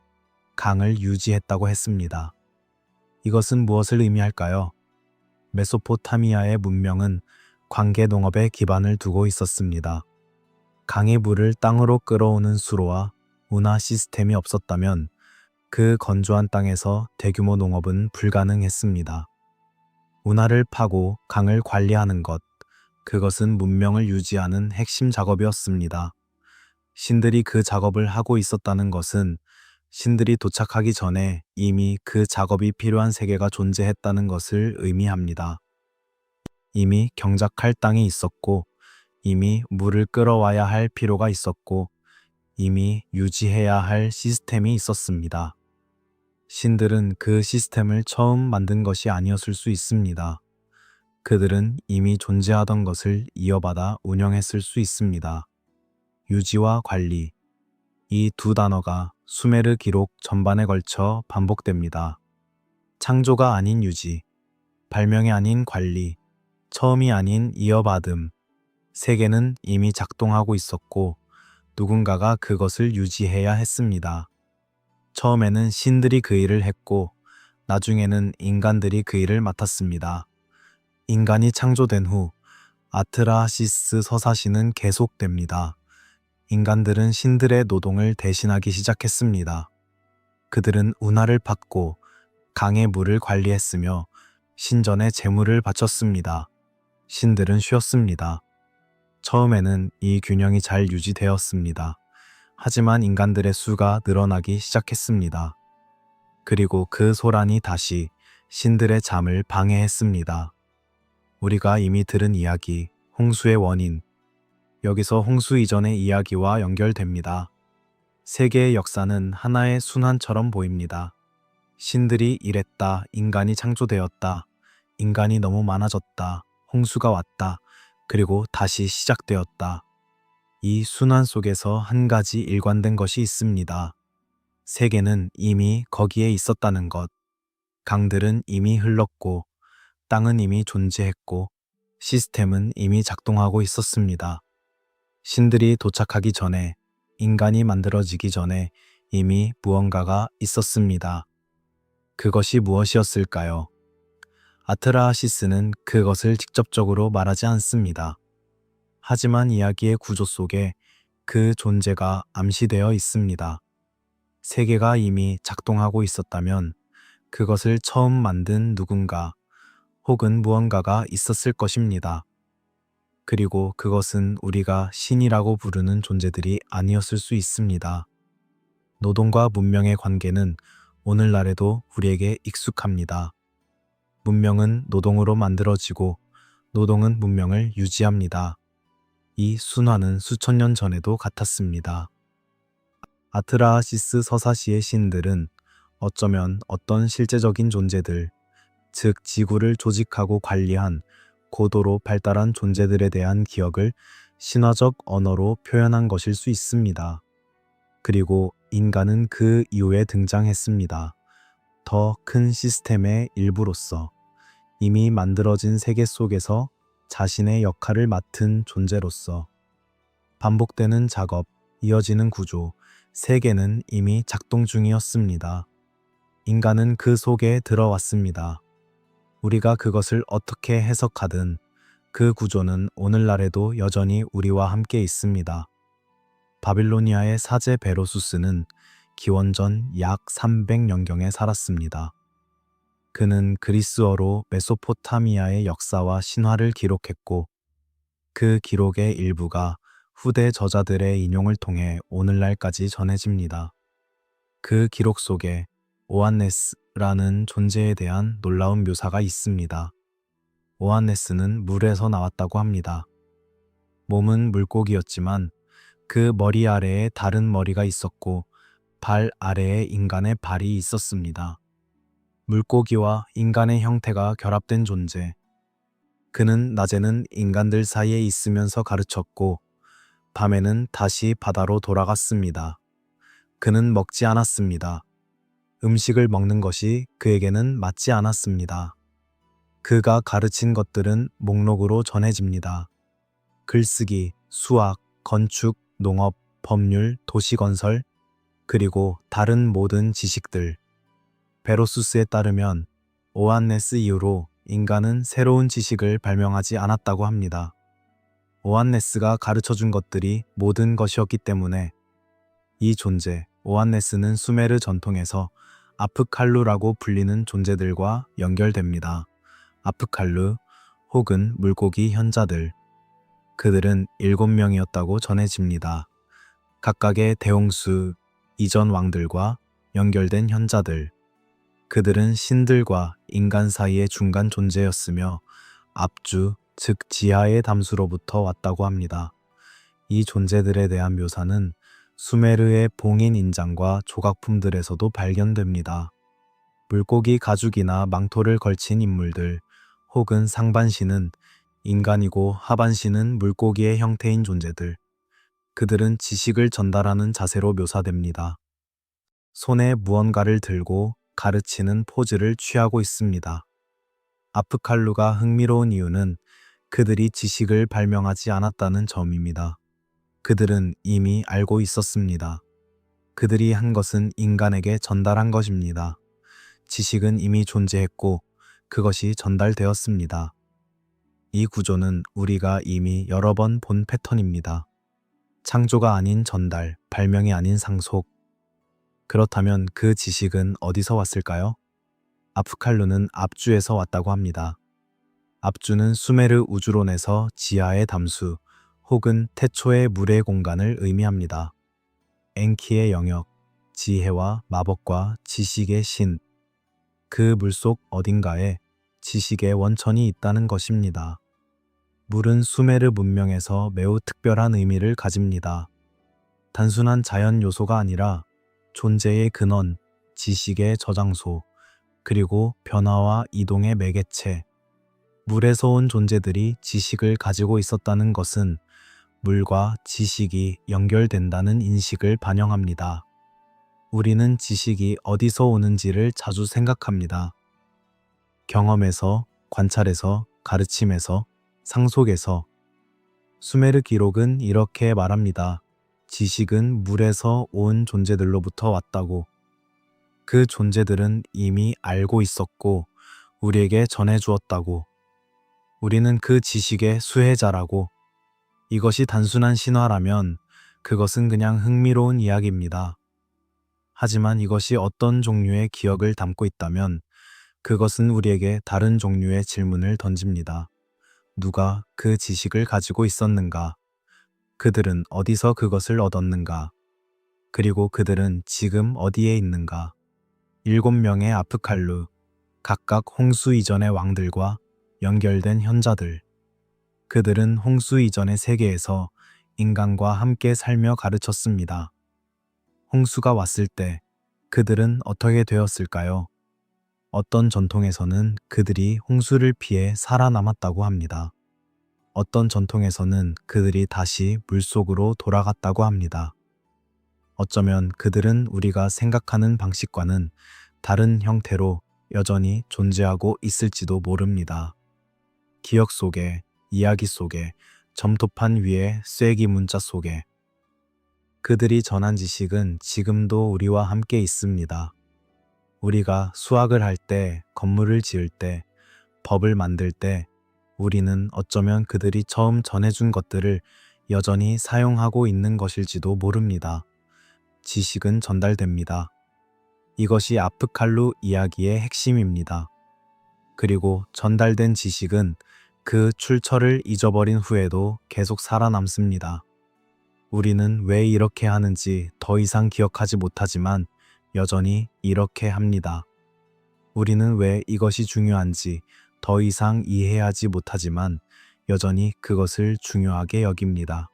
강을 유지했다고 했습니다. 이것은 무엇을 의미할까요? 메소포타미아의 문명은 관계 농업에 기반을 두고 있었습니다. 강의 물을 땅으로 끌어오는 수로와 운하 시스템이 없었다면 그 건조한 땅에서 대규모 농업은 불가능했습니다. 운하를 파고 강을 관리하는 것, 그것은 문명을 유지하는 핵심 작업이었습니다. 신들이 그 작업을 하고 있었다는 것은 신들이 도착하기 전에 이미 그 작업이 필요한 세계가 존재했다는 것을 의미합니다. 이미 경작할 땅이 있었고, 이미 물을 끌어와야 할 필요가 있었고, 이미 유지해야 할 시스템이 있었습니다. 신들은 그 시스템을 처음 만든 것이 아니었을 수 있습니다. 그들은 이미 존재하던 것을 이어받아 운영했을 수 있습니다. 유지와 관리. 이 두 단어가 수메르 기록 전반에 걸쳐 반복됩니다. 창조가 아닌 유지, 발명이 아닌 관리, 처음이 아닌 이어받음. 세계는 이미 작동하고 있었고 누군가가 그것을 유지해야 했습니다. 처음에는 신들이 그 일을 했고 나중에는 인간들이 그 일을 맡았습니다. 인간이 창조된 후 아트라하시스 서사시는 계속됩니다. 인간들은 신들의 노동을 대신하기 시작했습니다. 그들은 운하를 팠고 강의 물을 관리했으며 신전에 제물을 바쳤습니다. 신들은 쉬었습니다. 처음에는 이 균형이 잘 유지되었습니다. 하지만 인간들의 수가 늘어나기 시작했습니다. 그리고 그 소란이 다시 신들의 잠을 방해했습니다. 우리가 이미 들은 이야기, 홍수의 원인. 여기서 홍수 이전의 이야기와 연결됩니다. 세계의 역사는 하나의 순환처럼 보입니다. 신들이 일했다, 인간이 창조되었다, 인간이 너무 많아졌다, 홍수가 왔다, 그리고 다시 시작되었다. 이 순환 속에서 한 가지 일관된 것이 있습니다. 세계는 이미 거기에 있었다는 것. 강들은 이미 흘렀고, 땅은 이미 존재했고, 시스템은 이미 작동하고 있었습니다. 신들이 도착하기 전에, 인간이 만들어지기 전에 이미 무언가가 있었습니다. 그것이 무엇이었을까요? 아트라하시스는 그것을 직접적으로 말하지 않습니다. 하지만 이야기의 구조 속에 그 존재가 암시되어 있습니다. 세계가 이미 작동하고 있었다면 그것을 처음 만든 누군가 혹은 무언가가 있었을 것입니다. 그리고 그것은 우리가 신이라고 부르는 존재들이 아니었을 수 있습니다. 노동과 문명의 관계는 오늘날에도 우리에게 익숙합니다. 문명은 노동으로 만들어지고 노동은 문명을 유지합니다. 이 순환은 수천 년 전에도 같았습니다. 아트라하시스 서사시의 신들은 어쩌면 어떤 실제적인 존재들, 즉 지구를 조직하고 관리한 고도로 발달한 존재들에 대한 기억을 신화적 언어로 표현한 것일 수 있습니다. 그리고 인간은 그 이후에 등장했습니다. 더 큰 시스템의 일부로서 이미 만들어진 세계 속에서 자신의 역할을 맡은 존재로서 반복되는 작업, 이어지는 구조, 세계는 이미 작동 중이었습니다. 인간은 그 속에 들어왔습니다. 우리가 그것을 어떻게 해석하든 그 구조는 오늘날에도 여전히 우리와 함께 있습니다. 바빌로니아의 사제 베로수스는 기원전 약 300년경에 살았습니다. 그는 그리스어로 메소포타미아의 역사와 신화를 기록했고 그 기록의 일부가 후대 저자들의 인용을 통해 오늘날까지 전해집니다. 그 기록 속에 오안네스라는 존재에 대한 놀라운 묘사가 있습니다. 오안네스는 물에서 나왔다고 합니다. 몸은 물고기였지만 그 머리 아래에 다른 머리가 있었고 발 아래에 인간의 발이 있었습니다. 물고기와 인간의 형태가 결합된 존재. 그는 낮에는 인간들 사이에 있으면서 가르쳤고 밤에는 다시 바다로 돌아갔습니다. 그는 먹지 않았습니다. 음식을 먹는 것이 그에게는 맞지 않았습니다. 그가 가르친 것들은 목록으로 전해집니다. 글쓰기, 수학, 건축, 농업, 법률, 도시건설, 그리고 다른 모든 지식들. 베로수스에 따르면 오안네스 이후로 인간은 새로운 지식을 발명하지 않았다고 합니다. 오안네스가 가르쳐준 것들이 모든 것이었기 때문에 이 존재, 오안네스는 수메르 전통에서 아프칼루라고 불리는 존재들과 연결됩니다. 아프칼루 혹은 물고기 현자들. 그들은 7명이었다고 전해집니다. 각각의 대홍수, 이전 왕들과 연결된 현자들. 그들은 신들과 인간 사이의 중간 존재였으며 압주, 즉 지하의 담수로부터 왔다고 합니다. 이 존재들에 대한 묘사는 수메르의 봉인 인장과 조각품들에서도 발견됩니다. 물고기 가죽이나 망토를 걸친 인물들 혹은 상반신은 인간이고 하반신은 물고기의 형태인 존재들. 그들은 지식을 전달하는 자세로 묘사됩니다. 손에 무언가를 들고 가르치는 포즈를 취하고 있습니다. 아프칼루가 흥미로운 이유는 그들이 지식을 발명하지 않았다는 점입니다. 그들은 이미 알고 있었습니다. 그들이 한 것은 인간에게 전달한 것입니다. 지식은 이미 존재했고 그것이 전달되었습니다. 이 구조는 우리가 이미 여러 번 본 패턴입니다. 창조가 아닌 전달, 발명이 아닌 상속. 그렇다면 그 지식은 어디서 왔을까요? 아프칼루는 압주에서 왔다고 합니다. 압주는 수메르 우주론에서 지하의 담수 혹은 태초의 물의 공간을 의미합니다. 엔키의 영역, 지혜와 마법과 지식의 신. 그 물속 어딘가에 지식의 원천이 있다는 것입니다. 물은 수메르 문명에서 매우 특별한 의미를 가집니다. 단순한 자연 요소가 아니라 존재의 근원, 지식의 저장소, 그리고 변화와 이동의 매개체. 물에서 온 존재들이 지식을 가지고 있었다는 것은 물과 지식이 연결된다는 인식을 반영합니다. 우리는 지식이 어디서 오는지를 자주 생각합니다. 경험에서, 관찰에서, 가르침에서, 상속에서. 수메르 기록은 이렇게 말합니다. 지식은 물에서 온 존재들로부터 왔다고. 그 존재들은 이미 알고 있었고 우리에게 전해주었다고. 우리는 그 지식의 수혜자라고. 이것이 단순한 신화라면 그것은 그냥 흥미로운 이야기입니다. 하지만 이것이 어떤 종류의 기억을 담고 있다면 그것은 우리에게 다른 종류의 질문을 던집니다. 누가 그 지식을 가지고 있었는가? 그들은 어디서 그것을 얻었는가? 그리고 그들은 지금 어디에 있는가? 7명의 아프칼루, 각각 홍수 이전의 왕들과 연결된 현자들. 그들은 홍수 이전의 세계에서 인간과 함께 살며 가르쳤습니다. 홍수가 왔을 때 그들은 어떻게 되었을까요? 어떤 전통에서는 그들이 홍수를 피해 살아남았다고 합니다. 어떤 전통에서는 그들이 다시 물속으로 돌아갔다고 합니다. 어쩌면 그들은 우리가 생각하는 방식과는 다른 형태로 여전히 존재하고 있을지도 모릅니다. 기억 속에, 이야기 속에, 점토판 위에 쐐기 문자 속에 그들이 전한 지식은 지금도 우리와 함께 있습니다. 우리가 수학을 할 때, 건물을 지을 때, 법을 만들 때 우리는 어쩌면 그들이 처음 전해준 것들을 여전히 사용하고 있는 것일지도 모릅니다. 지식은 전달됩니다. 이것이 아프칼루 이야기의 핵심입니다. 그리고 전달된 지식은 그 출처를 잊어버린 후에도 계속 살아남습니다. 우리는 왜 이렇게 하는지 더 이상 기억하지 못하지만 여전히 이렇게 합니다. 우리는 왜 이것이 중요한지 더 이상 이해하지 못하지만 여전히 그것을 중요하게 여깁니다.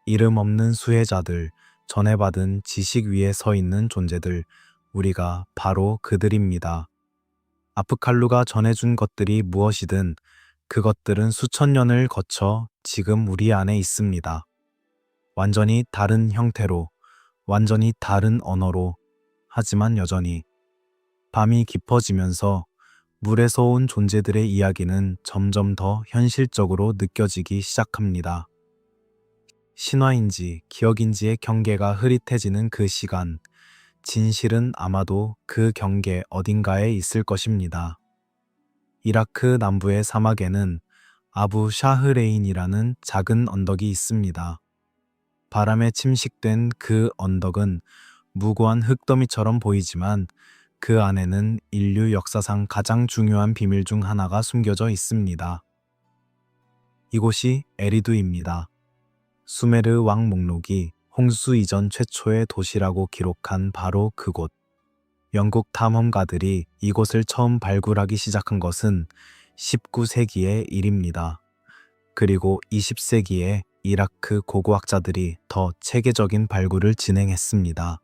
이름 없는 수혜자들, 전해받은 지식 위에 서 있는 존재들, 우리가 바로 그들입니다. 아프칼루가 전해준 것들이 무엇이든 그것들은 수천 년을 거쳐 지금 우리 안에 있습니다. 완전히 다른 형태로, 완전히 다른 언어로, 하지만 여전히 밤이 깊어지면서 물에서 온 존재들의 이야기는 점점 더 현실적으로 느껴지기 시작합니다. 신화인지 기억인지의 경계가 흐릿해지는 그 시간, 진실은 아마도 그 경계 어딘가에 있을 것입니다. 이라크 남부의 사막에는 아부 샤흐레인이라는 작은 언덕이 있습니다. 바람에 침식된 그 언덕은 무고한 흙더미처럼 보이지만 그 안에는 인류 역사상 가장 중요한 비밀 중 하나가 숨겨져 있습니다. 이곳이 에리두입니다. 수메르 왕 목록이 홍수 이전 최초의 도시라고 기록한 바로 그곳. 영국 탐험가들이 이곳을 처음 발굴하기 시작한 것은 19세기의 일입니다. 그리고 20세기에 이라크 고고학자들이 더 체계적인 발굴을 진행했습니다.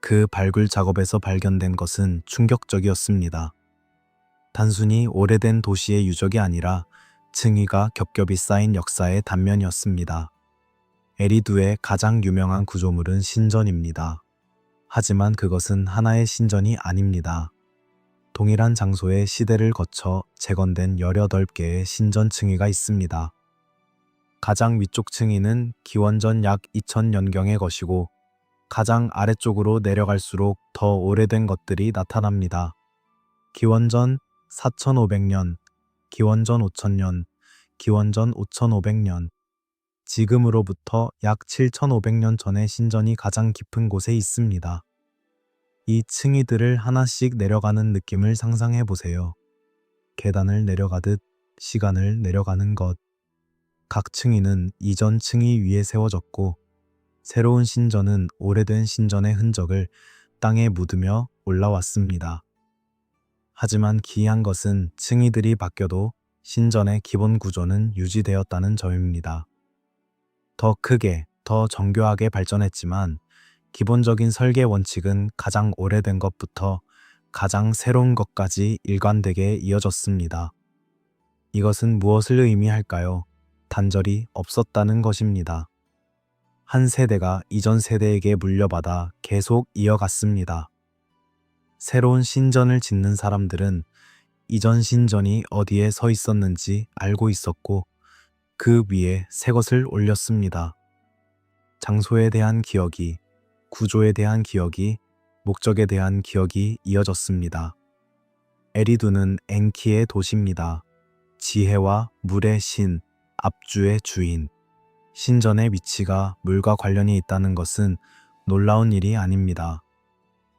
그 발굴 작업에서 발견된 것은 충격적이었습니다. 단순히 오래된 도시의 유적이 아니라 층위가 겹겹이 쌓인 역사의 단면이었습니다. 에리두의 가장 유명한 구조물은 신전입니다. 하지만 그것은 하나의 신전이 아닙니다. 동일한 장소에 시대를 거쳐 재건된 18개의 신전 층위가 있습니다. 가장 위쪽 층위는 기원전 약 2000년경의 것이고 가장 아래쪽으로 내려갈수록 더 오래된 것들이 나타납니다. 기원전 4500년, 기원전 5000년, 기원전 5500년, 지금으로부터 약 7500년 전의 신전이 가장 깊은 곳에 있습니다. 이 층위들을 하나씩 내려가는 느낌을 상상해 보세요. 계단을 내려가듯 시간을 내려가는 것. 각 층위는 이전 층위 위에 세워졌고 새로운 신전은 오래된 신전의 흔적을 땅에 묻으며 올라왔습니다. 하지만 기이한 것은 층위들이 바뀌어도 신전의 기본 구조는 유지되었다는 점입니다. 더 크게, 더 정교하게 발전했지만 기본적인 설계 원칙은 가장 오래된 것부터 가장 새로운 것까지 일관되게 이어졌습니다. 이것은 무엇을 의미할까요? 단절이 없었다는 것입니다. 한 세대가 이전 세대에게 물려받아 계속 이어갔습니다. 새로운 신전을 짓는 사람들은 이전 신전이 어디에 서 있었는지 알고 있었고 그 위에 새 것을 올렸습니다. 장소에 대한 기억이, 구조에 대한 기억이, 목적에 대한 기억이 이어졌습니다. 에리두는 엔키의 도시입니다. 지혜와 물의 신, 압주의 주인. 신전의 위치가 물과 관련이 있다는 것은 놀라운 일이 아닙니다.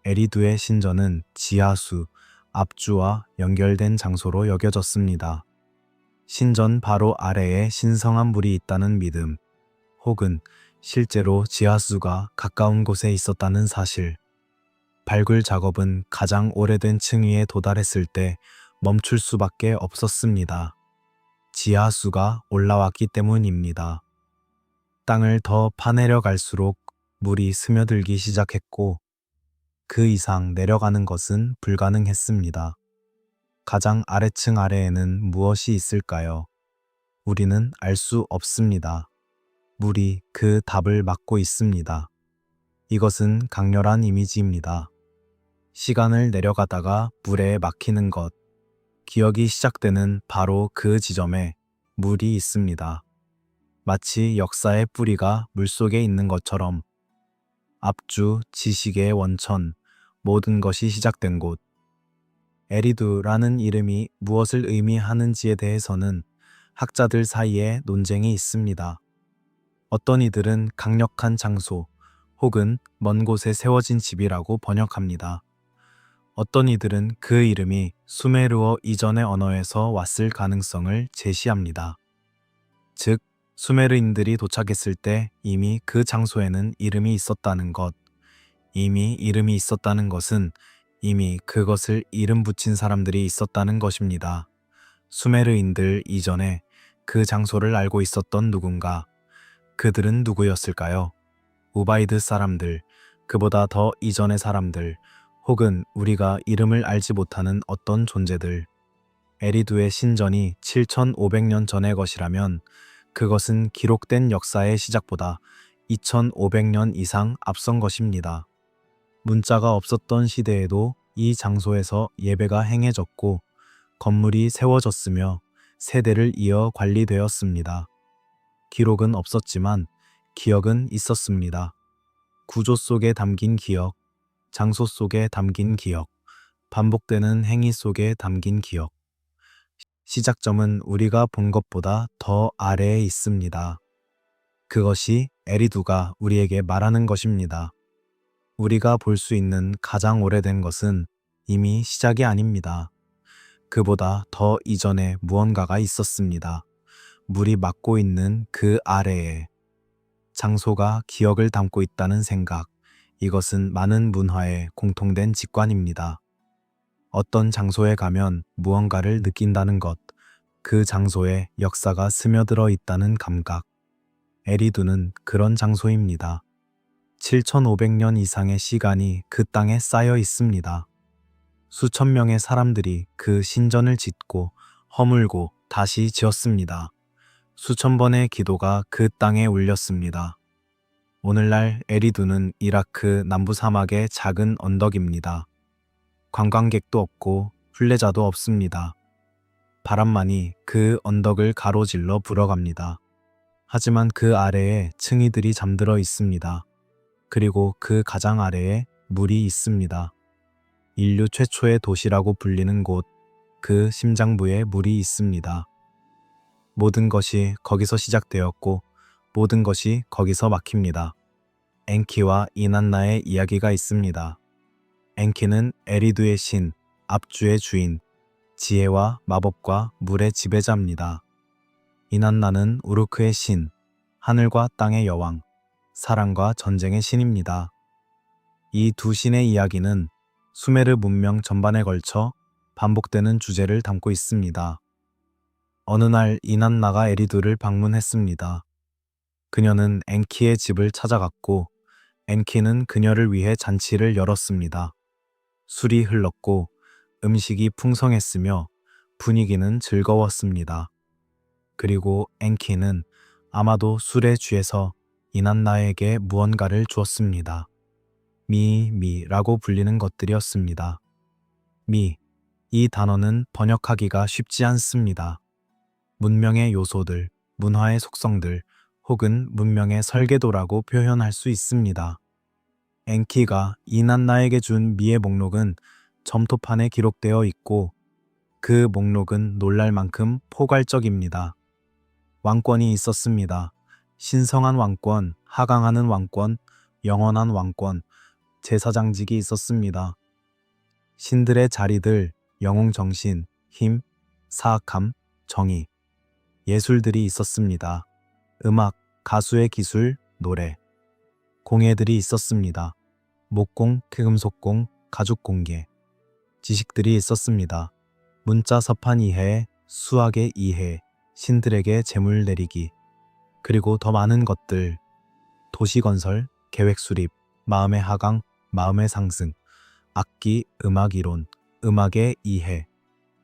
에리두의 신전은 지하수, 앞주와 연결된 장소로 여겨졌습니다. 신전 바로 아래에 신성한 물이 있다는 믿음, 혹은 실제로 지하수가 가까운 곳에 있었다는 사실. 발굴 작업은 가장 오래된 층위에 도달했을 때 멈출 수밖에 없었습니다. 지하수가 올라왔기 때문입니다. 땅을 더 파내려 갈수록 물이 스며들기 시작했고 그 이상 내려가는 것은 불가능했습니다. 가장 아래층 아래에는 무엇이 있을까요? 우리는 알 수 없습니다. 물이 그 답을 막고 있습니다. 이것은 강렬한 이미지입니다. 시간을 내려가다가 물에 막히는 것, 기억이 시작되는 바로 그 지점에 물이 있습니다. 마치 역사의 뿌리가 물속에 있는 것처럼 앞주, 지식의 원천, 모든 것이 시작된 곳. 에리두라는 이름이 무엇을 의미하는지에 대해서는 학자들 사이에 논쟁이 있습니다. 어떤 이들은 강력한 장소 혹은 먼 곳에 세워진 집이라고 번역합니다. 어떤 이들은 그 이름이 수메르어 이전의 언어에서 왔을 가능성을 제시합니다. 즉, 수메르인들이 도착했을 때 이미 그 장소에는 이름이 있었다는 것. 이미 이름이 있었다는 것은 이미 그것을 이름 붙인 사람들이 있었다는 것입니다. 수메르인들 이전에 그 장소를 알고 있었던 누군가. 그들은 누구였을까요? 우바이드 사람들, 그보다 더 이전의 사람들, 혹은 우리가 이름을 알지 못하는 어떤 존재들. 에리두의 신전이 7,500년 전의 것이라면 그것은 기록된 역사의 시작보다 2,500년 이상 앞선 것입니다. 문자가 없었던 시대에도 이 장소에서 예배가 행해졌고 건물이 세워졌으며 세대를 이어 관리되었습니다. 기록은 없었지만 기억은 있었습니다. 구조 속에 담긴 기억, 장소 속에 담긴 기억, 반복되는 행위 속에 담긴 기억. 시작점은 우리가 본 것보다 더 아래에 있습니다. 그것이 에리두가 우리에게 말하는 것입니다. 우리가 볼 수 있는 가장 오래된 것은 이미 시작이 아닙니다. 그보다 더 이전에 무언가가 있었습니다. 물이 막고 있는 그 아래에. 장소가 기억을 담고 있다는 생각. 이것은 많은 문화의 공통된 직관입니다. 어떤 장소에 가면 무언가를 느낀다는 것, 그 장소에 역사가 스며들어 있다는 감각. 에리두는 그런 장소입니다. 7,500년 이상의 시간이 그 땅에 쌓여 있습니다. 수천 명의 사람들이 그 신전을 짓고 허물고 다시 지었습니다. 수천 번의 기도가 그 땅에 울렸습니다. 오늘날 에리두는 이라크 남부 사막의 작은 언덕입니다. 관광객도 없고 순례자도 없습니다. 바람만이 그 언덕을 가로질러 불어갑니다. 하지만 그 아래에 층이들이 잠들어 있습니다. 그리고 그 가장 아래에 물이 있습니다. 인류 최초의 도시라고 불리는 곳, 그 심장부에 물이 있습니다. 모든 것이 거기서 시작되었고 모든 것이 거기서 막힙니다. 엔키와 이난나의 이야기가 있습니다. 엔키는 에리두의 신, 앞주의 주인, 지혜와 마법과 물의 지배자입니다. 이난나는 우르크의 신, 하늘과 땅의 여왕, 사랑과 전쟁의 신입니다. 이 두 신의 이야기는 수메르 문명 전반에 걸쳐 반복되는 주제를 담고 있습니다. 어느 날 이난나가 에리두를 방문했습니다. 그녀는 엔키의 집을 찾아갔고 엔키는 그녀를 위해 잔치를 열었습니다. 술이 흘렀고 음식이 풍성했으며 분위기는 즐거웠습니다. 그리고 엔키는 아마도 술에 취해서 이난나에게 무언가를 주었습니다. 미라고 불리는 것들이었습니다. 이 단어는 번역하기가 쉽지 않습니다. 문명의 요소들, 문화의 속성들, 혹은 문명의 설계도라고 표현할 수 있습니다. 엔키가 이난나에게 준 미의 목록은 점토판에 기록되어 있고 그 목록은 놀랄 만큼 포괄적입니다. 왕권이 있었습니다. 신성한 왕권, 하강하는 왕권, 영원한 왕권, 제사장직이 있었습니다. 신들의 자리들, 영웅정신, 힘, 사악함, 정의, 예술들이 있었습니다. 음악, 가수의 기술, 노래, 공예들이 있었습니다. 목공, 금속공, 가죽 공예, 지식들이 있었습니다. 문자 서판 이해, 수학의 이해, 신들에게 재물 내리기, 그리고 더 많은 것들, 도시 건설, 계획 수립, 마음의 하강, 마음의 상승, 악기, 음악 이론, 음악의 이해,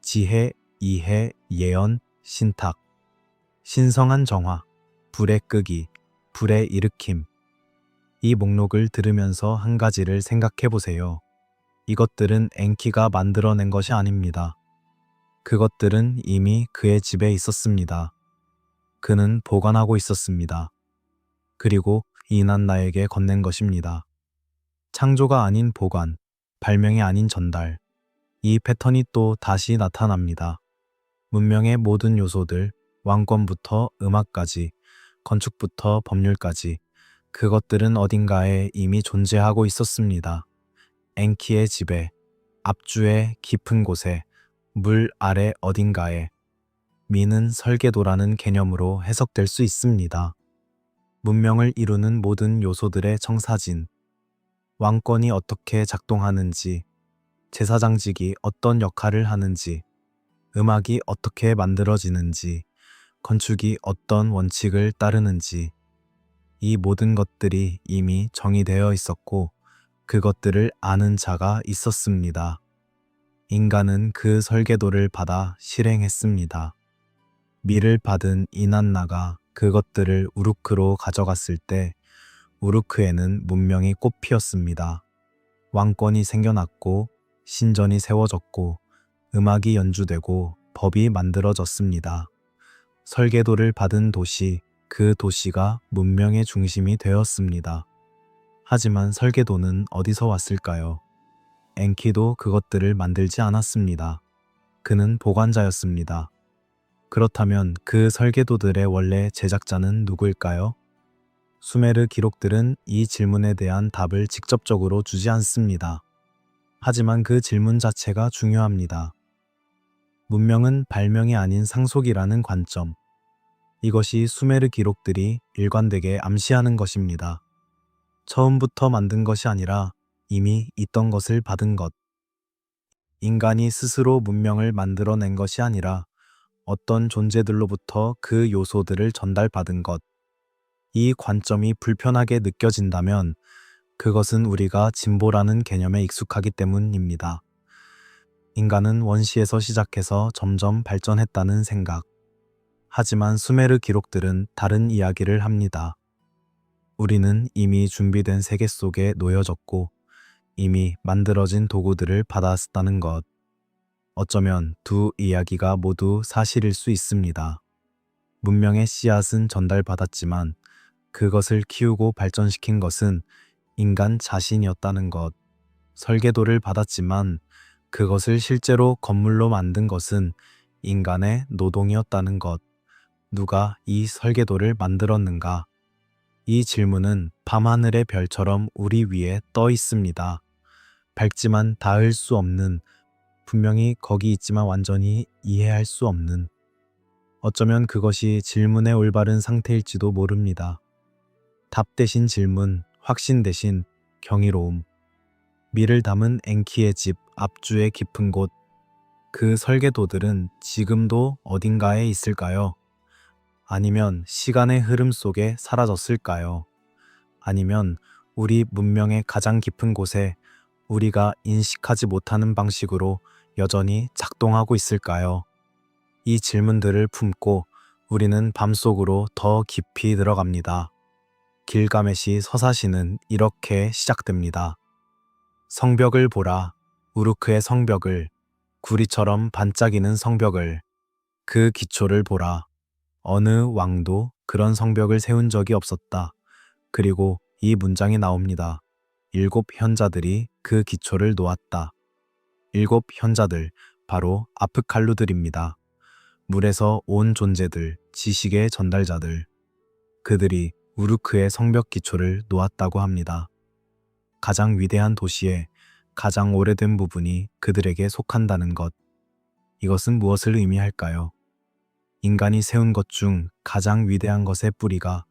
지혜, 이해, 예언, 신탁, 신성한 정화, 불의 끄기, 불의 일으킴. 이 목록을 들으면서 한 가지를 생각해 보세요. 이것들은 엔키가 만들어낸 것이 아닙니다. 그것들은 이미 그의 집에 있었습니다. 그는 보관하고 있었습니다. 그리고 이난나에게 건넨 것입니다. 창조가 아닌 보관, 발명이 아닌 전달. 이 패턴이 또 다시 나타납니다. 문명의 모든 요소들, 왕권부터 음악까지, 건축부터 법률까지, 그것들은 어딘가에 이미 존재하고 있었습니다. 엔키의 집에, 압주의 깊은 곳에, 물 아래 어딘가에. 미는 설계도라는 개념으로 해석될 수 있습니다. 문명을 이루는 모든 요소들의 청사진, 왕권이 어떻게 작동하는지, 제사장직이 어떤 역할을 하는지, 음악이 어떻게 만들어지는지, 건축이 어떤 원칙을 따르는지, 이 모든 것들이 이미 정의되어 있었고 그것들을 아는 자가 있었습니다. 인간은 그 설계도를 받아 실행했습니다. 미를 받은 이난나가 그것들을 우루크로 가져갔을 때 우루크에는 문명이 꽃피었습니다. 왕권이 생겨났고 신전이 세워졌고 음악이 연주되고 법이 만들어졌습니다. 설계도를 받은 도시, 그 도시가 문명의 중심이 되었습니다. 하지만 설계도는 어디서 왔을까요? 엔키도 그것들을 만들지 않았습니다. 그는 보관자였습니다. 그렇다면 그 설계도들의 원래 제작자는 누구일까요? 수메르 기록들은 이 질문에 대한 답을 직접적으로 주지 않습니다. 하지만 그 질문 자체가 중요합니다. 문명은 발명이 아닌 상속이라는 관점. 이것이 수메르 기록들이 일관되게 암시하는 것입니다. 처음부터 만든 것이 아니라 이미 있던 것을 받은 것. 인간이 스스로 문명을 만들어낸 것이 아니라 어떤 존재들로부터 그 요소들을 전달받은 것. 이 관점이 불편하게 느껴진다면 그것은 우리가 진보라는 개념에 익숙하기 때문입니다. 인간은 원시에서 시작해서 점점 발전했다는 생각. 하지만 수메르 기록들은 다른 이야기를 합니다. 우리는 이미 준비된 세계 속에 놓여졌고 이미 만들어진 도구들을 받았다는 것. 어쩌면 두 이야기가 모두 사실일 수 있습니다. 문명의 씨앗은 전달받았지만 그것을 키우고 발전시킨 것은 인간 자신이었다는 것. 설계도를 받았지만 그것을 실제로 건물로 만든 것은 인간의 노동이었다는 것. 누가 이 설계도를 만들었는가? 이 질문은 밤하늘의 별처럼 우리 위에 떠 있습니다. 밝지만 닿을 수 없는, 분명히 거기 있지만 완전히 이해할 수 없는, 어쩌면 그것이 질문의 올바른 상태일지도 모릅니다. 답 대신 질문, 확신 대신 경이로움. 미를 담은 엔키의 집, 압주의 깊은 곳. 그 설계도들은 지금도 어딘가에 있을까요? 아니면 시간의 흐름 속에 사라졌을까요? 아니면 우리 문명의 가장 깊은 곳에 우리가 인식하지 못하는 방식으로 여전히 작동하고 있을까요? 이 질문들을 품고 우리는 밤속으로 더 깊이 들어갑니다. 길가메시 서사시는 이렇게 시작됩니다. 성벽을 보라, 우루크의 성벽을, 구리처럼 반짝이는 성벽을, 그 기초를 보라. 어느 왕도 그런 성벽을 세운 적이 없었다. 그리고 이 문장이 나옵니다. 7 현자들이 그 기초를 놓았다. 7 현자들, 바로 아프칼루들입니다. 물에서 온 존재들, 지식의 전달자들. 그들이 우르크의 성벽 기초를 놓았다고 합니다. 가장 위대한 도시의 가장 오래된 부분이 그들에게 속한다는 것. 이것은 무엇을 의미할까요? 인간이 세운 것 중 가장 위대한 것의 뿌리가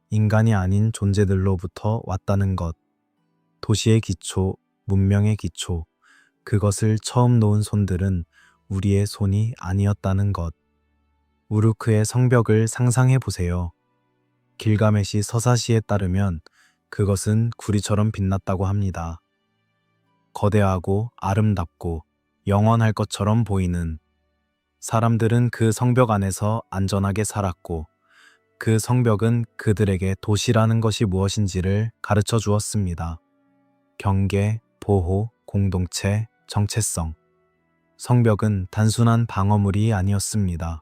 인간이 아닌 존재들로부터 왔다는 것. 도시의 기초, 문명의 기초, 그것을 처음 놓은 손들은 우리의 손이 아니었다는 것. 우르크의 성벽을 상상해 보세요. 길가메시 서사시에 따르면 그것은 구리처럼 빛났다고 합니다. 거대하고 아름답고 영원할 것처럼 보이는, 사람들은 그 성벽 안에서 안전하게 살았고 그 성벽은 그들에게 도시라는 것이 무엇인지를 가르쳐 주었습니다. 경계, 보호, 공동체, 정체성. 성벽은 단순한 방어물이 아니었습니다.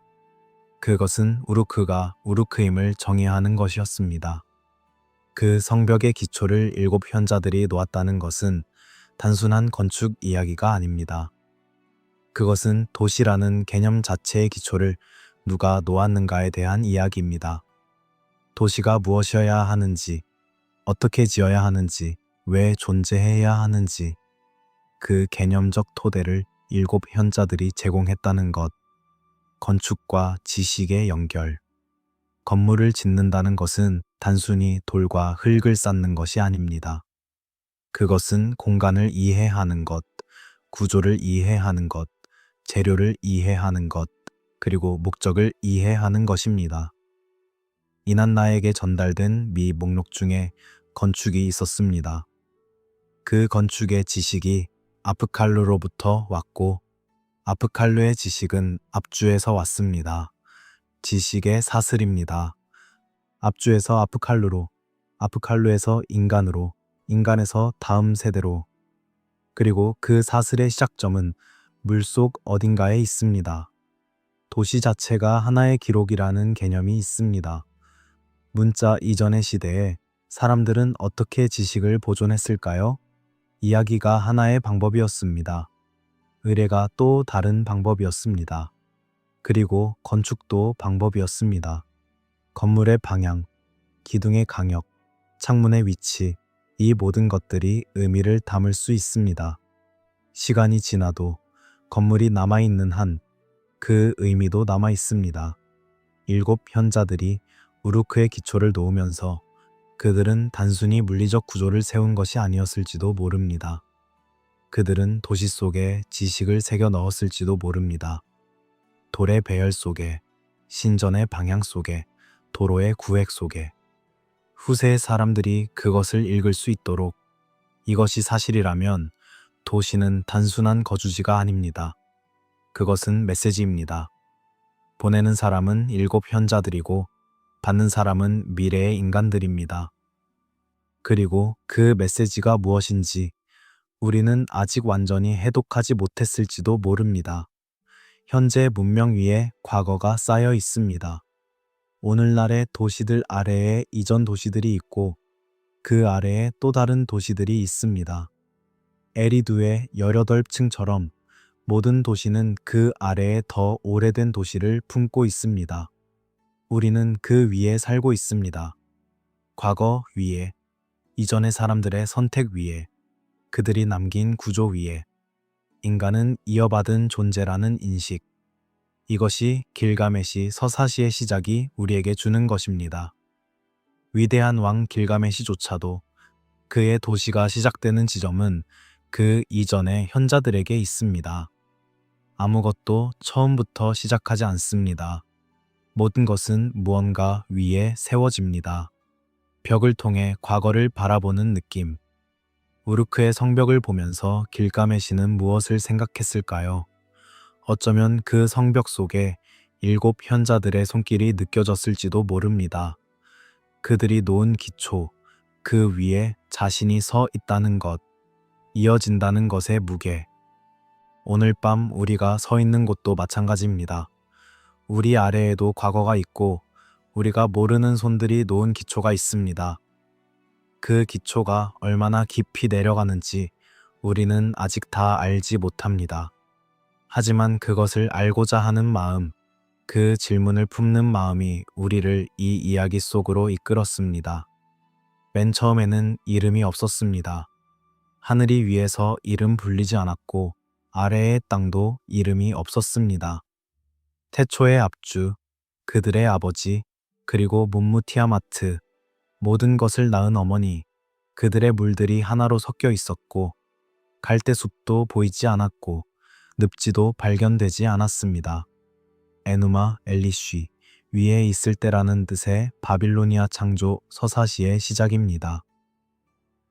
그것은 우르크가 우르크임을 정의하는 것이었습니다. 그 성벽의 기초를 7현자들이 놓았다는 것은 단순한 건축 이야기가 아닙니다. 그것은 도시라는 개념 자체의 기초를 누가 놓았는가에 대한 이야기입니다. 도시가 무엇이어야 하는지, 어떻게 지어야 하는지, 왜 존재해야 하는지, 그 개념적 토대를 7현자들이 제공했다는 것. 건축과 지식의 연결. 건물을 짓는다는 것은 단순히 돌과 흙을 쌓는 것이 아닙니다. 그것은 공간을 이해하는 것, 구조를 이해하는 것, 재료를 이해하는 것, 그리고 목적을 이해하는 것입니다. 이난 나에게 전달된 미 목록 중에 건축이 있었습니다. 그 건축의 지식이 아프칼루로부터 왔고 아프칼루의 지식은 압주에서 왔습니다. 지식의 사슬입니다. 압주에서 아프칼루로, 아프칼루에서 인간으로, 인간에서 다음 세대로, 그리고 그 사슬의 시작점은 물속 어딘가에 있습니다. 도시 자체가 하나의 기록이라는 개념이 있습니다. 문자 이전의 시대에 사람들은 어떻게 지식을 보존했을까요? 이야기가 하나의 방법이었습니다. 의뢰가 또 다른 방법이었습니다. 그리고 건축도 방법이었습니다. 건물의 방향, 기둥의 강역, 창문의 위치, 이 모든 것들이 의미를 담을 수 있습니다. 시간이 지나도 건물이 남아있는 한 그 의미도 남아있습니다. 7현자들이 우르크의 기초를 놓으면서 그들은 단순히 물리적 구조를 세운 것이 아니었을지도 모릅니다. 그들은 도시 속에 지식을 새겨 넣었을지도 모릅니다. 돌의 배열 속에, 신전의 방향 속에, 도로의 구획 속에. 후세의 사람들이 그것을 읽을 수 있도록. 이것이 사실이라면 도시는 단순한 거주지가 아닙니다. 그것은 메시지입니다. 보내는 사람은 7현자들이고 받는 사람은 미래의 인간들입니다. 그리고 그 메시지가 무엇인지 우리는 아직 완전히 해독하지 못했을지도 모릅니다. 현재 문명 위에 과거가 쌓여 있습니다. 오늘날의 도시들 아래에 이전 도시들이 있고 그 아래에 또 다른 도시들이 있습니다. 에리두의 18층처럼 모든 도시는 그 아래에 더 오래된 도시를 품고 있습니다. 우리는 그 위에 살고 있습니다. 과거 위에, 이전의 사람들의 선택 위에, 그들이 남긴 구조 위에. 인간은 이어받은 존재라는 인식. 이것이 길가메시 서사시의 시작이 우리에게 주는 것입니다. 위대한 왕 길가메시조차도 그의 도시가 시작되는 지점은 그 이전의 현자들에게 있습니다. 아무것도 처음부터 시작하지 않습니다. 모든 것은 무언가 위에 세워집니다. 벽을 통해 과거를 바라보는 느낌. 우르크의 성벽을 보면서 길가메시는 무엇을 생각했을까요? 어쩌면 그 성벽 속에 7현자들의 손길이 느껴졌을지도 모릅니다. 그들이 놓은 기초, 그 위에 자신이 서 있다는 것, 이어진다는 것의 무게. 오늘 밤 우리가 서 있는 곳도 마찬가지입니다. 우리 아래에도 과거가 있고 우리가 모르는 손들이 놓은 기초가 있습니다. 그 기초가 얼마나 깊이 내려가는지 우리는 아직 다 알지 못합니다. 하지만 그것을 알고자 하는 마음, 그 질문을 품는 마음이 우리를 이 이야기 속으로 이끌었습니다. 맨 처음에는 이름이 없었습니다. 하늘이 위에서 이름 불리지 않았고 아래의 땅도 이름이 없었습니다. 태초의 압주, 그들의 아버지, 그리고 문무 티아마트, 모든 것을 낳은 어머니, 그들의 물들이 하나로 섞여 있었고 갈대숲도 보이지 않았고 늪지도 발견되지 않았습니다. 에누마 엘리쉬, 위에 있을 때라는 뜻의 바빌로니아 창조 서사시의 시작입니다.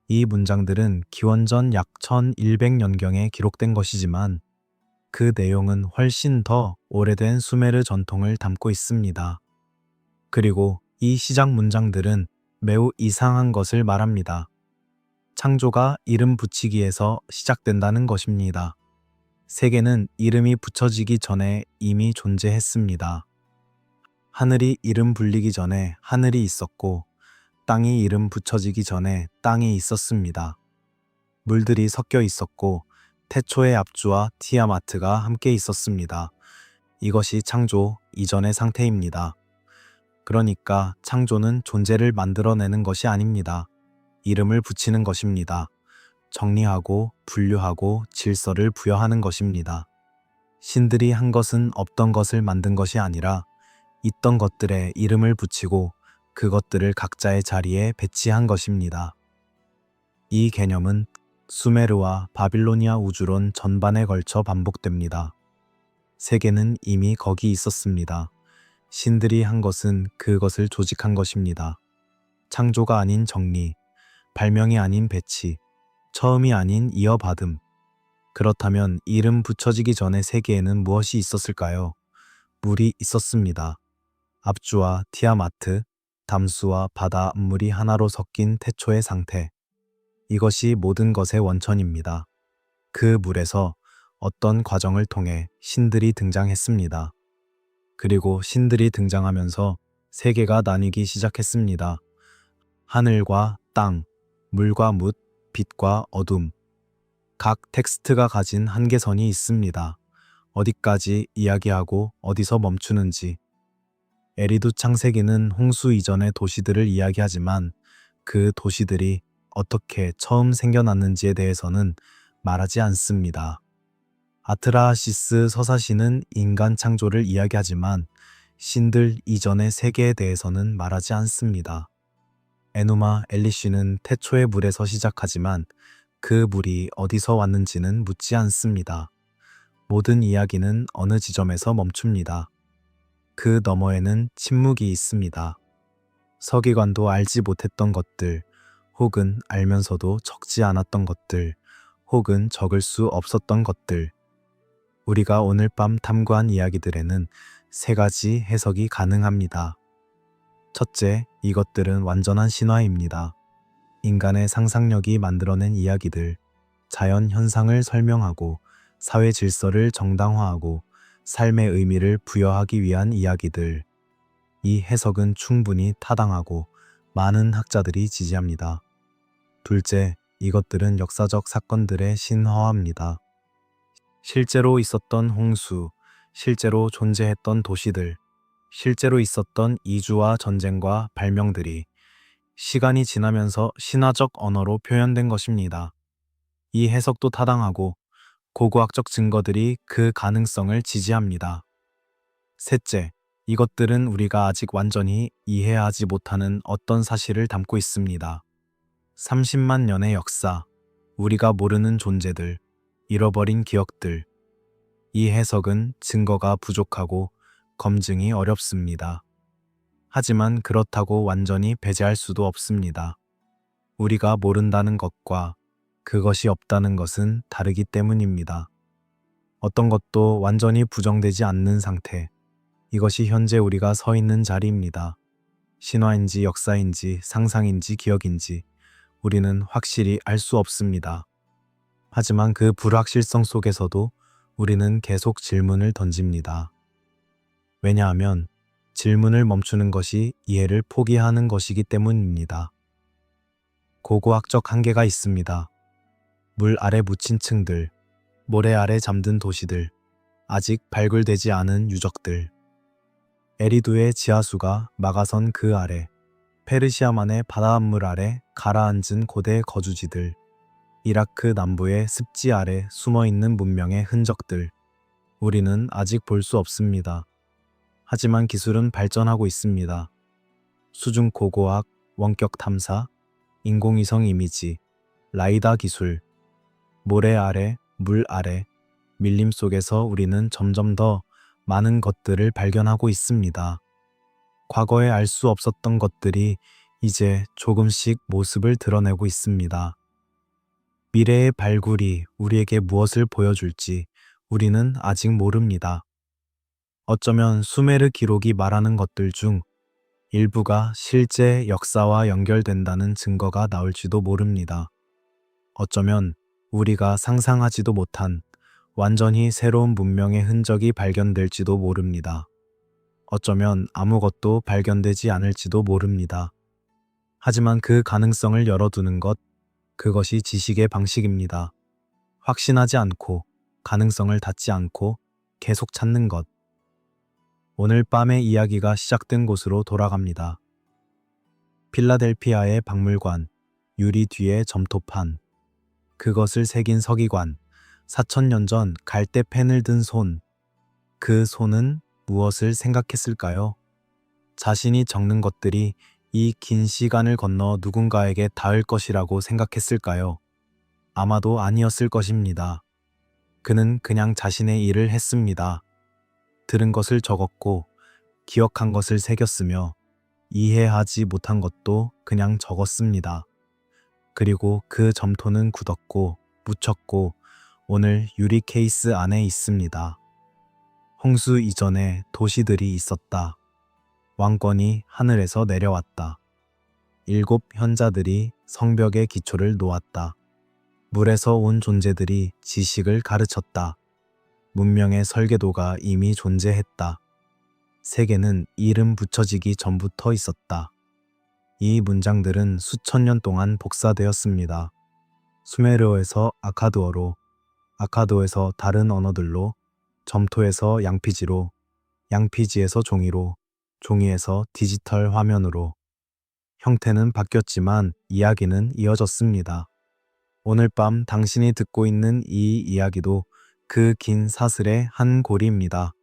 이 문장들은 기원전 약 1100년경에 기록된 것이지만 그 내용은 훨씬 더 오래된 수메르 전통을 담고 있습니다. 그리고 이 시작 문장들은 매우 이상한 것을 말합니다. 창조가 이름 붙이기에서 시작된다는 것입니다. 세계는 이름이 붙여지기 전에 이미 존재했습니다. 하늘이 이름 불리기 전에 하늘이 있었고 땅이 이름 붙여지기 전에 땅이 있었습니다. 물들이 섞여 있었고 태초의 압주와 티아마트가 함께 있었습니다. 이것이 창조 이전의 상태입니다. 그러니까 창조는 존재를 만들어내는 것이 아닙니다. 이름을 붙이는 것입니다. 정리하고 분류하고 질서를 부여하는 것입니다. 신들이 한 것은 없던 것을 만든 것이 아니라 있던 것들에 이름을 붙이고 그것들을 각자의 자리에 배치한 것입니다. 이 개념은 수메르와 바빌로니아 우주론 전반에 걸쳐 반복됩니다. 세계는 이미 거기 있었습니다. 신들이 한 것은 그것을 조직한 것입니다. 창조가 아닌 정리, 발명이 아닌 배치, 처음이 아닌 이어받음. 그렇다면 이름 붙여지기 전에 세계에는 무엇이 있었을까요? 물이 있었습니다. 압주와 티아마트, 담수와 바닷물이 하나로 섞인 태초의 상태. 이것이 모든 것의 원천입니다. 그 물에서 어떤 과정을 통해 신들이 등장했습니다. 그리고 신들이 등장하면서 세계가 나뉘기 시작했습니다. 하늘과 땅, 물과 묻, 빛과 어둠. 각 텍스트가 가진 한계선이 있습니다. 어디까지 이야기하고 어디서 멈추는지. 에리두 창세기는 홍수 이전의 도시들을 이야기하지만 그 도시들이 어떻게 처음 생겨났는지에 대해서는 말하지 않습니다. 아트라하시스 서사시는 인간 창조를 이야기하지만 신들 이전의 세계에 대해서는 말하지 않습니다. 에누마 엘리쉬는 태초의 물에서 시작하지만 그 물이 어디서 왔는지는 묻지 않습니다. 모든 이야기는 어느 지점에서 멈춥니다. 그 너머에는 침묵이 있습니다. 서기관도 알지 못했던 것들, 혹은 알면서도 적지 않았던 것들, 혹은 적을 수 없었던 것들. 우리가 오늘 밤 탐구한 이야기들에는 세 가지 해석이 가능합니다. 첫째, 이것들은 완전한 신화입니다. 인간의 상상력이 만들어낸 이야기들, 자연 현상을 설명하고 사회 질서를 정당화하고 삶의 의미를 부여하기 위한 이야기들. 이 해석은 충분히 타당하고 많은 학자들이 지지합니다. 둘째, 이것들은 역사적 사건들의 신화화입니다. 실제로 있었던 홍수, 실제로 존재했던 도시들, 실제로 있었던 이주와 전쟁과 발명들이 시간이 지나면서 신화적 언어로 표현된 것입니다. 이 해석도 타당하고 고고학적 증거들이 그 가능성을 지지합니다. 셋째, 이것들은 우리가 아직 완전히 이해하지 못하는 어떤 사실을 담고 있습니다. 30만 년의 역사, 우리가 모르는 존재들, 잃어버린 기억들. 이 해석은 증거가 부족하고 검증이 어렵습니다. 하지만 그렇다고 완전히 배제할 수도 없습니다. 우리가 모른다는 것과 그것이 없다는 것은 다르기 때문입니다. 어떤 것도 완전히 부정되지 않는 상태. 이것이 현재 우리가 서 있는 자리입니다. 신화인지 역사인지 상상인지 기억인지 우리는 확실히 알 수 없습니다. 하지만 그 불확실성 속에서도 우리는 계속 질문을 던집니다. 왜냐하면 질문을 멈추는 것이 이해를 포기하는 것이기 때문입니다. 고고학적 한계가 있습니다. 물 아래 묻힌 층들, 모래 아래 잠든 도시들, 아직 발굴되지 않은 유적들. 에리두의 지하수가 막아선 그 아래, 페르시아만의 바닷물 아래 가라앉은 고대 거주지들, 이라크 남부의 습지 아래 숨어있는 문명의 흔적들, 우리는 아직 볼 수 없습니다. 하지만 기술은 발전하고 있습니다. 수중 고고학, 원격 탐사, 인공위성 이미지, 라이다 기술, 모래 아래, 물 아래, 밀림 속에서 우리는 점점 더 많은 것들을 발견하고 있습니다. 과거에 알 수 없었던 것들이 이제 조금씩 모습을 드러내고 있습니다. 미래의 발굴이 우리에게 무엇을 보여줄지 우리는 아직 모릅니다. 어쩌면 수메르 기록이 말하는 것들 중 일부가 실제 역사와 연결된다는 증거가 나올지도 모릅니다. 어쩌면 우리가 상상하지도 못한 완전히 새로운 문명의 흔적이 발견될지도 모릅니다. 어쩌면 아무것도 발견되지 않을지도 모릅니다. 하지만 그 가능성을 열어두는 것, 그것이 지식의 방식입니다. 확신하지 않고, 가능성을 닫지 않고 계속 찾는 것. 오늘 밤의 이야기가 시작된 곳으로 돌아갑니다. 필라델피아의 박물관, 유리 뒤에 점토판, 그것을 새긴 서기관, 4000년 전 갈대 펜을 든 손. 그 손은 무엇을 생각했을까요? 자신이 적는 것들이 이 긴 시간을 건너 누군가에게 닿을 것이라고 생각했을까요? 아마도 아니었을 것입니다. 그는 그냥 자신의 일을 했습니다. 들은 것을 적었고, 기억한 것을 새겼으며, 이해하지 못한 것도 그냥 적었습니다. 그리고 그 점토는 굳었고, 묻혔고, 오늘 유리 케이스 안에 있습니다. 홍수 이전에 도시들이 있었다. 왕권이 하늘에서 내려왔다. 7 현자들이 성벽의 기초를 놓았다. 물에서 온 존재들이 지식을 가르쳤다. 문명의 설계도가 이미 존재했다. 세계는 이름 붙여지기 전부터 있었다. 이 문장들은 수천 년 동안 복사되었습니다. 수메르어에서 아카드어로, 아카드어에서 다른 언어들로, 점토에서 양피지로, 양피지에서 종이로, 종이에서 디지털 화면으로. 형태는 바뀌었지만 이야기는 이어졌습니다. 오늘 밤 당신이 듣고 있는 이 이야기도 그 긴 사슬의 한 고리입니다.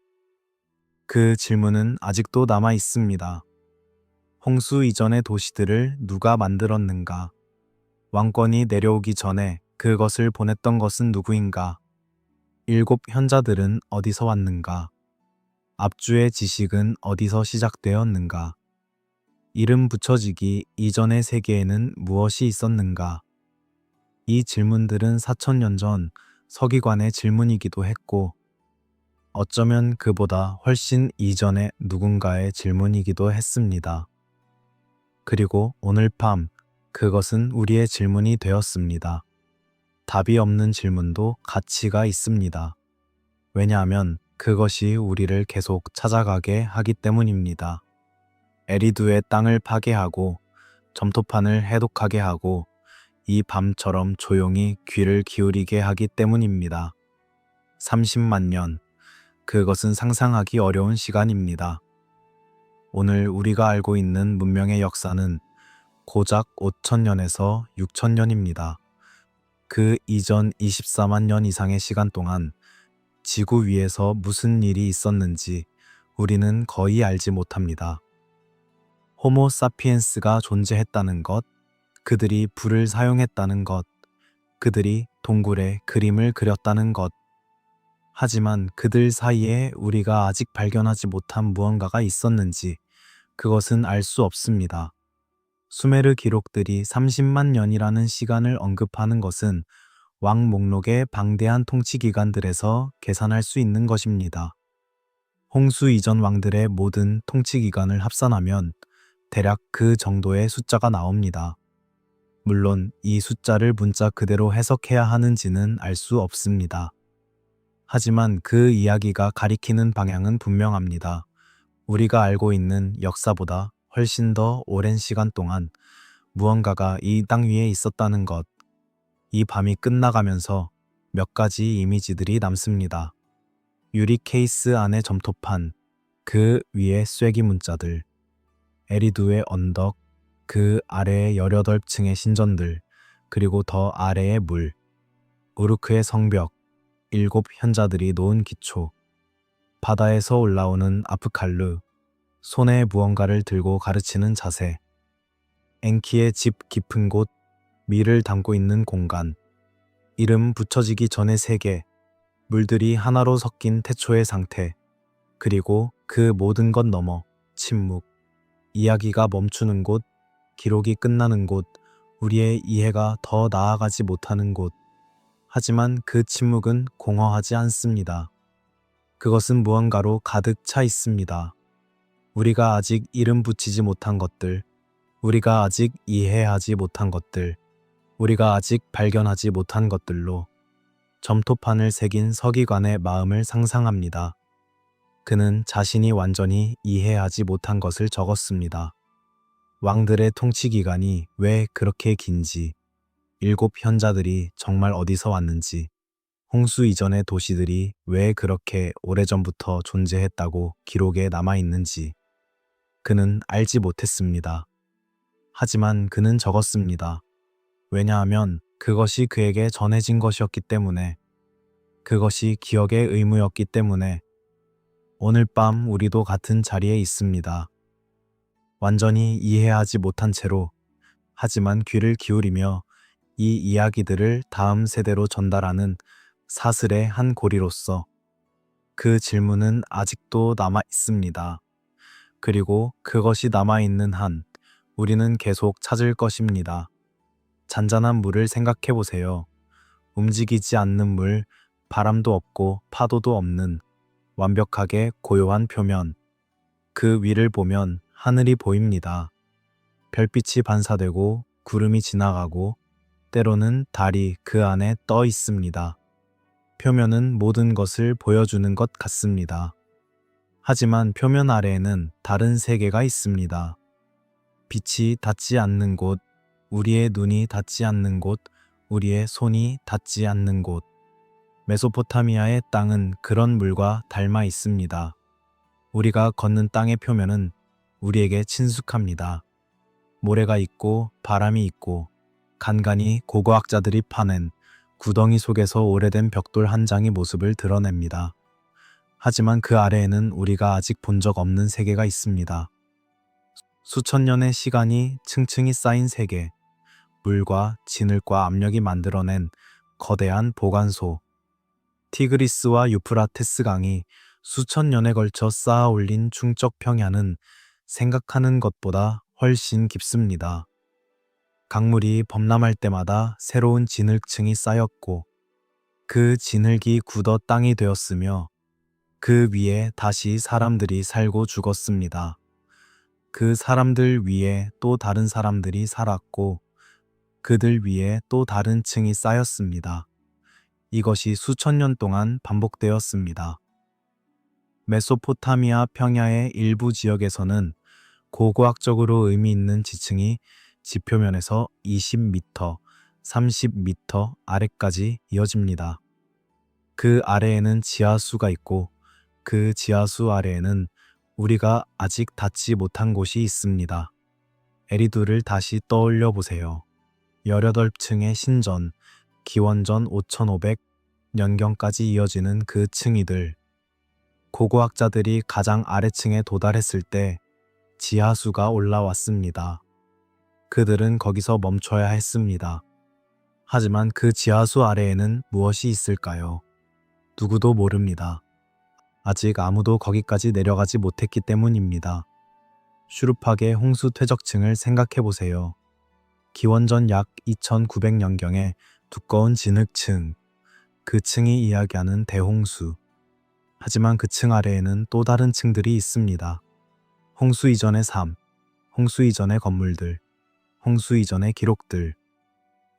그 질문은 아직도 남아 있습니다. 홍수 이전의 도시들을 누가 만들었는가? 왕권이 내려오기 전에 그것을 보냈던 것은 누구인가? 7 현자들은 어디서 왔는가? 앞주의 지식은 어디서 시작되었는가? 이름 붙여지기 이전의 세계에는 무엇이 있었는가? 이 질문들은 4000년 전 서기관의 질문이기도 했고, 어쩌면 그보다 훨씬 이전의 누군가의 질문이기도 했습니다. 그리고 오늘 밤 그것은 우리의 질문이 되었습니다. 답이 없는 질문도 가치가 있습니다. 왜냐하면 그것이 우리를 계속 찾아가게 하기 때문입니다. 에리두의 땅을 파괴하고 점토판을 해독하게 하고 이 밤처럼 조용히 귀를 기울이게 하기 때문입니다. 30만 년, 그것은 상상하기 어려운 시간입니다. 오늘 우리가 알고 있는 문명의 역사는 고작 5000년에서 6000년입니다. 그 이전 24만 년 이상의 시간 동안 지구 위에서 무슨 일이 있었는지 우리는 거의 알지 못합니다. 호모 사피엔스가 존재했다는 것, 그들이 불을 사용했다는 것, 그들이 동굴에 그림을 그렸다는 것. 하지만 그들 사이에 우리가 아직 발견하지 못한 무언가가 있었는지 그것은 알 수 없습니다. 수메르 기록들이 30만 년이라는 시간을 언급하는 것은 왕 목록의 방대한 통치 기간들에서 계산할 수 있는 것입니다. 홍수 이전 왕들의 모든 통치 기간을 합산하면 대략 그 정도의 숫자가 나옵니다. 물론 이 숫자를 문자 그대로 해석해야 하는지는 알 수 없습니다. 하지만 그 이야기가 가리키는 방향은 분명합니다. 우리가 알고 있는 역사보다 훨씬 더 오랜 시간 동안 무언가가 이 땅 위에 있었다는 것. 이 밤이 끝나가면서 몇 가지 이미지들이 남습니다. 유리 케이스 안의 점토판, 그 위에 쐐기 문자들, 에리두의 언덕, 그 아래의 18층의 신전들, 그리고 더 아래의 물, 우르크의 성벽, 7현자들이 놓은 기초, 바다에서 올라오는 아프칼르, 손에 무언가를 들고 가르치는 자세, 엔키의 집 깊은 곳, 밀을 담고 있는 공간, 이름 붙여지기 전의 세계, 물들이 하나로 섞인 태초의 상태, 그리고 그 모든 것 너머 침묵, 이야기가 멈추는 곳, 기록이 끝나는 곳, 우리의 이해가 더 나아가지 못하는 곳. 하지만 그 침묵은 공허하지 않습니다. 그것은 무언가로 가득 차 있습니다. 우리가 아직 이름 붙이지 못한 것들, 우리가 아직 이해하지 못한 것들, 우리가 아직 발견하지 못한 것들로 점토판을 새긴 서기관의 마음을 상상합니다. 그는 자신이 완전히 이해하지 못한 것을 적었습니다. 왕들의 통치 기간이 왜 그렇게 긴지, 7현자들이 정말 어디서 왔는지, 홍수 이전의 도시들이 왜 그렇게 오래전부터 존재했다고 기록에 남아있는지 그는 알지 못했습니다. 하지만 그는 적었습니다. 왜냐하면 그것이 그에게 전해진 것이었기 때문에, 그것이 기억의 의무였기 때문에 오늘 밤 우리도 같은 자리에 있습니다. 완전히 이해하지 못한 채로, 하지만 귀를 기울이며 이 이야기들을 다음 세대로 전달하는 사슬의 한 고리로서 그 질문은 아직도 남아 있습니다. 그리고 그것이 남아있는 한 우리는 계속 찾을 것입니다. 잔잔한 물을 생각해 보세요. 움직이지 않는 물, 바람도 없고 파도도 없는 완벽하게 고요한 표면. 그 위를 보면 하늘이 보입니다. 별빛이 반사되고 구름이 지나가고 때로는 달이 그 안에 떠 있습니다. 표면은 모든 것을 보여주는 것 같습니다. 하지만 표면 아래에는 다른 세계가 있습니다. 빛이 닿지 않는 곳, 우리의 눈이 닿지 않는 곳, 우리의 손이 닿지 않는 곳. 메소포타미아의 땅은 그런 물과 닮아 있습니다. 우리가 걷는 땅의 표면은 우리에게 친숙합니다. 모래가 있고 바람이 있고 간간히 고고학자들이 파낸 구덩이 속에서 오래된 벽돌 한 장이 모습을 드러냅니다. 하지만 그 아래에는 우리가 아직 본 적 없는 세계가 있습니다. 수천 년의 시간이 층층이 쌓인 세계, 물과 진흙과 압력이 만들어낸 거대한 보관소, 티그리스와 유프라테스 강이 수천 년에 걸쳐 쌓아 올린 중적 평야는 생각하는 것보다 훨씬 깊습니다. 강물이 범람할 때마다 새로운 진흙층이 쌓였고 그 진흙이 굳어 땅이 되었으며 그 위에 다시 사람들이 살고 죽었습니다. 그 사람들 위에 또 다른 사람들이 살았고 그들 위에 또 다른 층이 쌓였습니다. 이것이 수천 년 동안 반복되었습니다. 메소포타미아 평야의 일부 지역에서는 고고학적으로 의미 있는 지층이 지표면에서 20m, 30m 아래까지 이어집니다. 그 아래에는 지하수가 있고 그 지하수 아래에는 우리가 아직 닿지 못한 곳이 있습니다. 에리두를 다시 떠올려 보세요. 18층의 신전, 기원전 5500년경까지 이어지는 그 층이들. 고고학자들이 가장 아래층에 도달했을 때 지하수가 올라왔습니다. 그들은 거기서 멈춰야 했습니다. 하지만 그 지하수 아래에는 무엇이 있을까요? 누구도 모릅니다. 아직 아무도 거기까지 내려가지 못했기 때문입니다. 슈르팍의 홍수 퇴적층을 생각해 보세요. 기원전 약 2900년경에 두꺼운 진흙층, 그 층이 이야기하는 대홍수. 하지만 그 층 아래에는 또 다른 층들이 있습니다. 홍수 이전의 삶, 홍수 이전의 건물들, 홍수 이전의 기록들.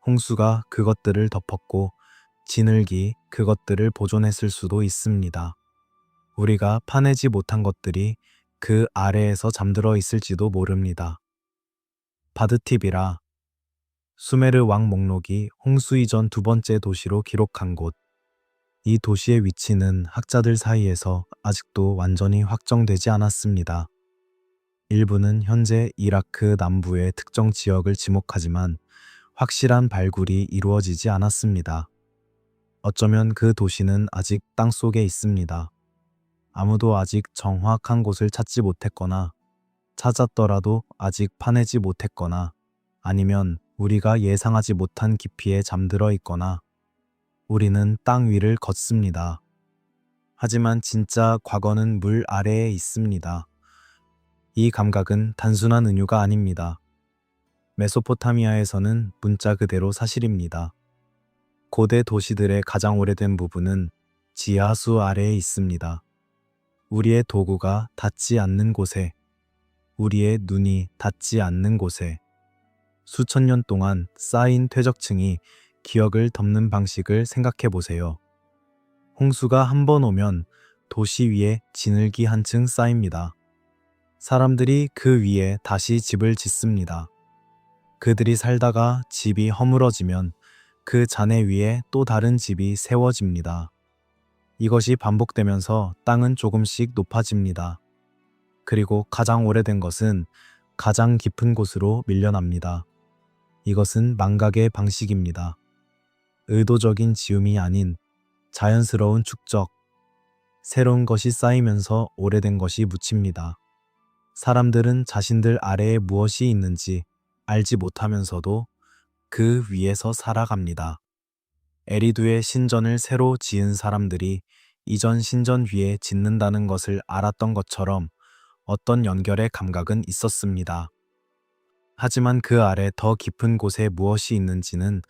홍수가 그것들을 덮었고 진흙이 그것들을 보존했을 수도 있습니다. 우리가 파내지 못한 것들이 그 아래에서 잠들어 있을지도 모릅니다. 바드팁이라, 수메르 왕 목록이 홍수 이전 두 번째 도시로 기록한 곳. 이 도시의 위치는 학자들 사이에서 아직도 완전히 확정되지 않았습니다. 일부는 현재 이라크 남부의 특정 지역을 지목하지만 확실한 발굴이 이루어지지 않았습니다. 어쩌면 그 도시는 아직 땅속에 있습니다. 아무도 아직 정확한 곳을 찾지 못했거나 찾았더라도 아직 파내지 못했거나 아니면 우리가 예상하지 못한 깊이에 잠들어 있거나 우리는 땅 위를 걷습니다. 하지만 진짜 과거는 물 아래에 있습니다. 이 감각은 단순한 은유가 아닙니다. 메소포타미아에서는 문자 그대로 사실입니다. 고대 도시들의 가장 오래된 부분은 지하수 아래에 있습니다. 우리의 도구가 닿지 않는 곳에, 우리의 눈이 닿지 않는 곳에, 수천 년 동안 쌓인 퇴적층이 기억을 덮는 방식을 생각해 보세요. 홍수가 한 번 오면 도시 위에 진흙이 한층 쌓입니다. 사람들이 그 위에 다시 집을 짓습니다. 그들이 살다가 집이 허물어지면 그 잔해 위에 또 다른 집이 세워집니다. 이것이 반복되면서 땅은 조금씩 높아집니다. 그리고 가장 오래된 것은 가장 깊은 곳으로 밀려납니다. 이것은 망각의 방식입니다. 의도적인 지음이 아닌 자연스러운 축적. 새로운 것이 쌓이면서 오래된 것이 묻힙니다. 사람들은 자신들 아래에 무엇이 있는지 알지 못하면서도 그 위에서 살아갑니다. 에리두의 신전을 새로 지은 사람들이 이전 신전 위에 짓는다는 것을 알았던 것처럼 어떤 연결의 감각은 있었습니다. 하지만 그 아래 더 깊은 곳에 무엇이 있는지는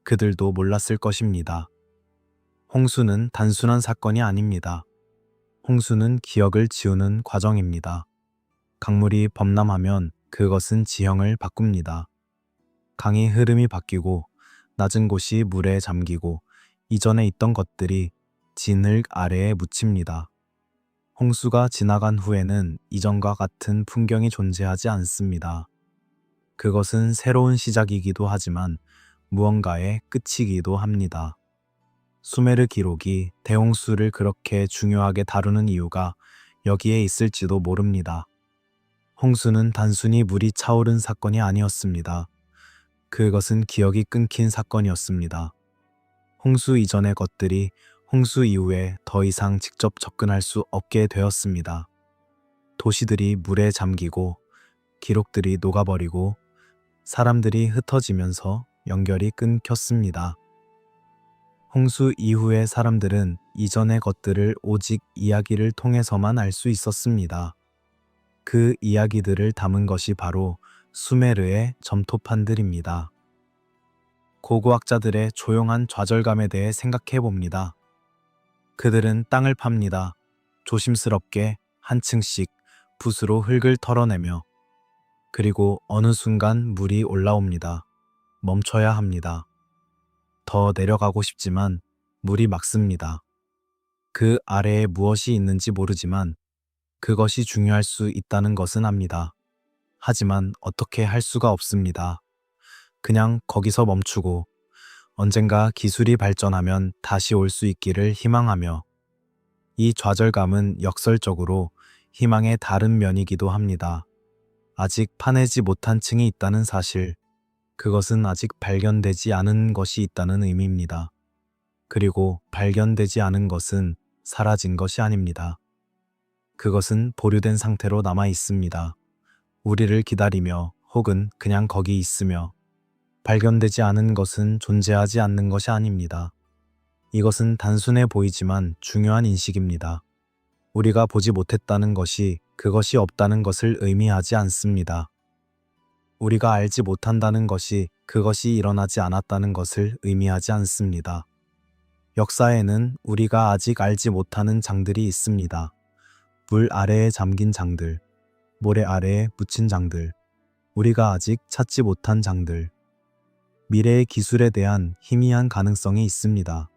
그들도 몰랐을 것입니다. 홍수는 단순한 사건이 아닙니다. 홍수는 기억을 지우는 과정입니다. 강물이 범람하면 그것은 지형을 바꿉니다. 강의 흐름이 바뀌고 낮은 곳이 물에 잠기고 이전에 있던 것들이 진흙 아래에 묻힙니다. 홍수가 지나간 후에는 이전과 같은 풍경이 존재하지 않습니다. 그것은 새로운 시작이기도 하지만 무언가의 끝이기도 합니다. 수메르 기록이 대홍수를 그렇게 중요하게 다루는 이유가 여기에 있을지도 모릅니다. 홍수는 단순히 물이 차오른 사건이 아니었습니다. 그것은 기억이 끊긴 사건이었습니다. 홍수 이전의 것들이 홍수 이후에 더 이상 직접 접근할 수 없게 되었습니다. 도시들이 물에 잠기고 기록들이 녹아버리고 사람들이 흩어지면서 연결이 끊겼습니다. 홍수 이후의 사람들은 이전의 것들을 오직 이야기를 통해서만 알 수 있었습니다. 그 이야기들을 담은 것이 바로 수메르의 점토판들입니다. 고고학자들의 조용한 좌절감에 대해 생각해 봅니다. 그들은 땅을 팝니다. 조심스럽게 한 층씩 붓으로 흙을 털어내며 그리고 어느 순간 물이 올라옵니다. 멈춰야 합니다. 더 내려가고 싶지만 물이 막습니다. 그 아래에 무엇이 있는지 모르지만 그것이 중요할 수 있다는 것은 압니다. 하지만 어떻게 할 수가 없습니다. 그냥 거기서 멈추고 언젠가 기술이 발전하면 다시 올 수 있기를 희망하며 이 좌절감은 역설적으로 희망의 다른 면이기도 합니다. 아직 파내지 못한 층이 있다는 사실, 그것은 아직 발견되지 않은 것이 있다는 의미입니다. 그리고 발견되지 않은 것은 사라진 것이 아닙니다. 그것은 보류된 상태로 남아 있습니다. 우리를 기다리며 혹은 그냥 거기 있으며 발견되지 않은 것은 존재하지 않는 것이 아닙니다. 이것은 단순해 보이지만 중요한 인식입니다. 우리가 보지 못했다는 것이 그것이 없다는 것을 의미하지 않습니다. 우리가 알지 못한다는 것이 그것이 일어나지 않았다는 것을 의미하지 않습니다. 역사에는 우리가 아직 알지 못하는 장들이 있습니다. 물 아래에 잠긴 장들, 모래 아래에 묻힌 장들, 우리가 아직 찾지 못한 장들. 미래의 기술에 대한 희미한 가능성이 있습니다.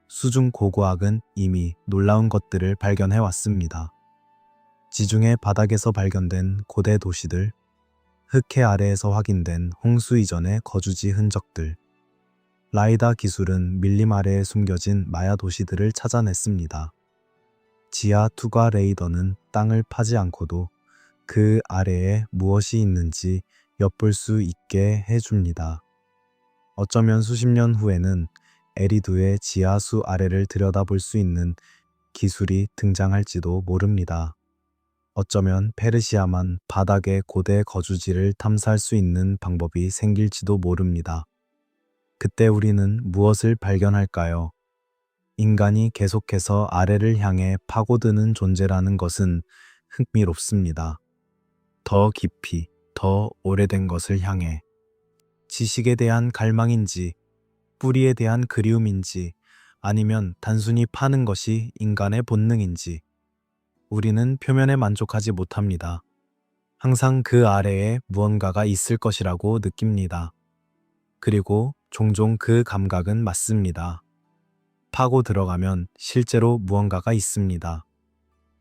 수중 고고학은 이미 놀라운 것들을 발견해 왔습니다. 지중해 바닥에서 발견된 고대 도시들, 흑해 아래에서 확인된 홍수 이전의 거주지 흔적들, 라이다 기술은 밀림 아래에 숨겨진 마야 도시들을 찾아냈습니다. 지하 투과 레이더는 땅을 파지 않고도 그 아래에 무엇이 있는지 엿볼 수 있게 해줍니다. 어쩌면 수십 년 후에는 에리두의 지하수 아래를 들여다볼 수 있는 기술이 등장할지도 모릅니다. 어쩌면 페르시아만 바닥의 고대 거주지를 탐사할 수 있는 방법이 생길지도 모릅니다. 그때 우리는 무엇을 발견할까요? 인간이 계속해서 아래를 향해 파고드는 존재라는 것은 흥미롭습니다. 더 깊이, 더 오래된 것을 향해. 지식에 대한 갈망인지, 뿌리에 대한 그리움인지, 아니면 단순히 파는 것이 인간의 본능인지, 우리는 표면에 만족하지 못합니다. 항상 그 아래에 무언가가 있을 것이라고 느낍니다. 그리고 종종 그 감각은 맞습니다. 파고 들어가면 실제로 무언가가 있습니다.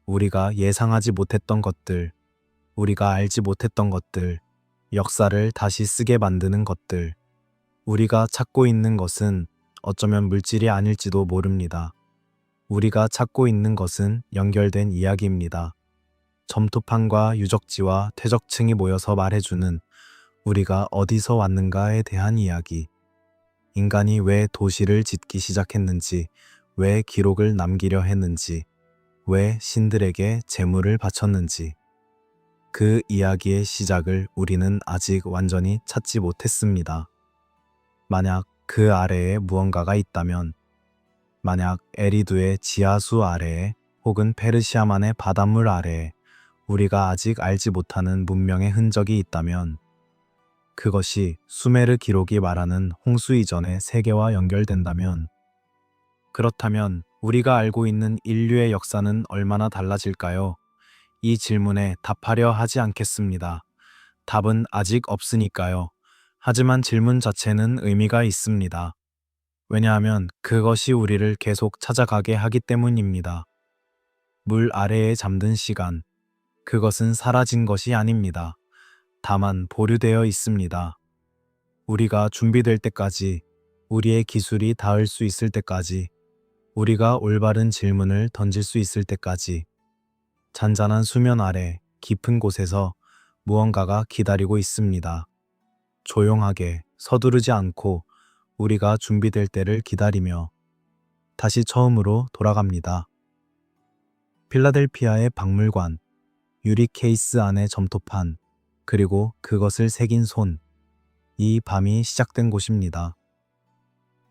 우리가 예상하지 못했던 것들, 우리가 알지 못했던 것들, 역사를 다시 쓰게 만드는 것들, 우리가 찾고 있는 것은 어쩌면 물질이 아닐지도 모릅니다. 우리가 찾고 있는 것은 연결된 이야기입니다. 점토판과 유적지와 퇴적층이 모여서 말해주는 우리가 어디서 왔는가에 대한 이야기. 인간이 왜 도시를 짓기 시작했는지, 왜 기록을 남기려 했는지, 왜 신들에게 재물을 바쳤는지. 그 이야기의 시작을 우리는 아직 완전히 찾지 못했습니다. 만약 그 아래에 무언가가 있다면, 만약 에리두의 지하수 아래에 혹은 페르시아만의 바닷물 아래에 우리가 아직 알지 못하는 문명의 흔적이 있다면, 그것이 수메르 기록이 말하는 홍수 이전의 세계와 연결된다면, 그렇다면 우리가 알고 있는 인류의 역사는 얼마나 달라질까요? 이 질문에 답하려 하지 않겠습니다. 답은 아직 없으니까요. 하지만 질문 자체는 의미가 있습니다. 왜냐하면 그것이 우리를 계속 찾아가게 하기 때문입니다. 물 아래에 잠든 시간, 그것은 사라진 것이 아닙니다. 다만 보류되어 있습니다. 우리가 준비될 때까지, 우리의 기술이 닿을 수 있을 때까지, 우리가 올바른 질문을 던질 수 있을 때까지, 잔잔한 수면 아래 깊은 곳에서 무언가가 기다리고 있습니다. 조용하게 서두르지 않고 우리가 준비될 때를 기다리며 다시 처음으로 돌아갑니다. 필라델피아의 박물관, 유리 케이스 안의 점토판, 그리고 그것을 새긴 손. 이 밤이 시작된 곳입니다.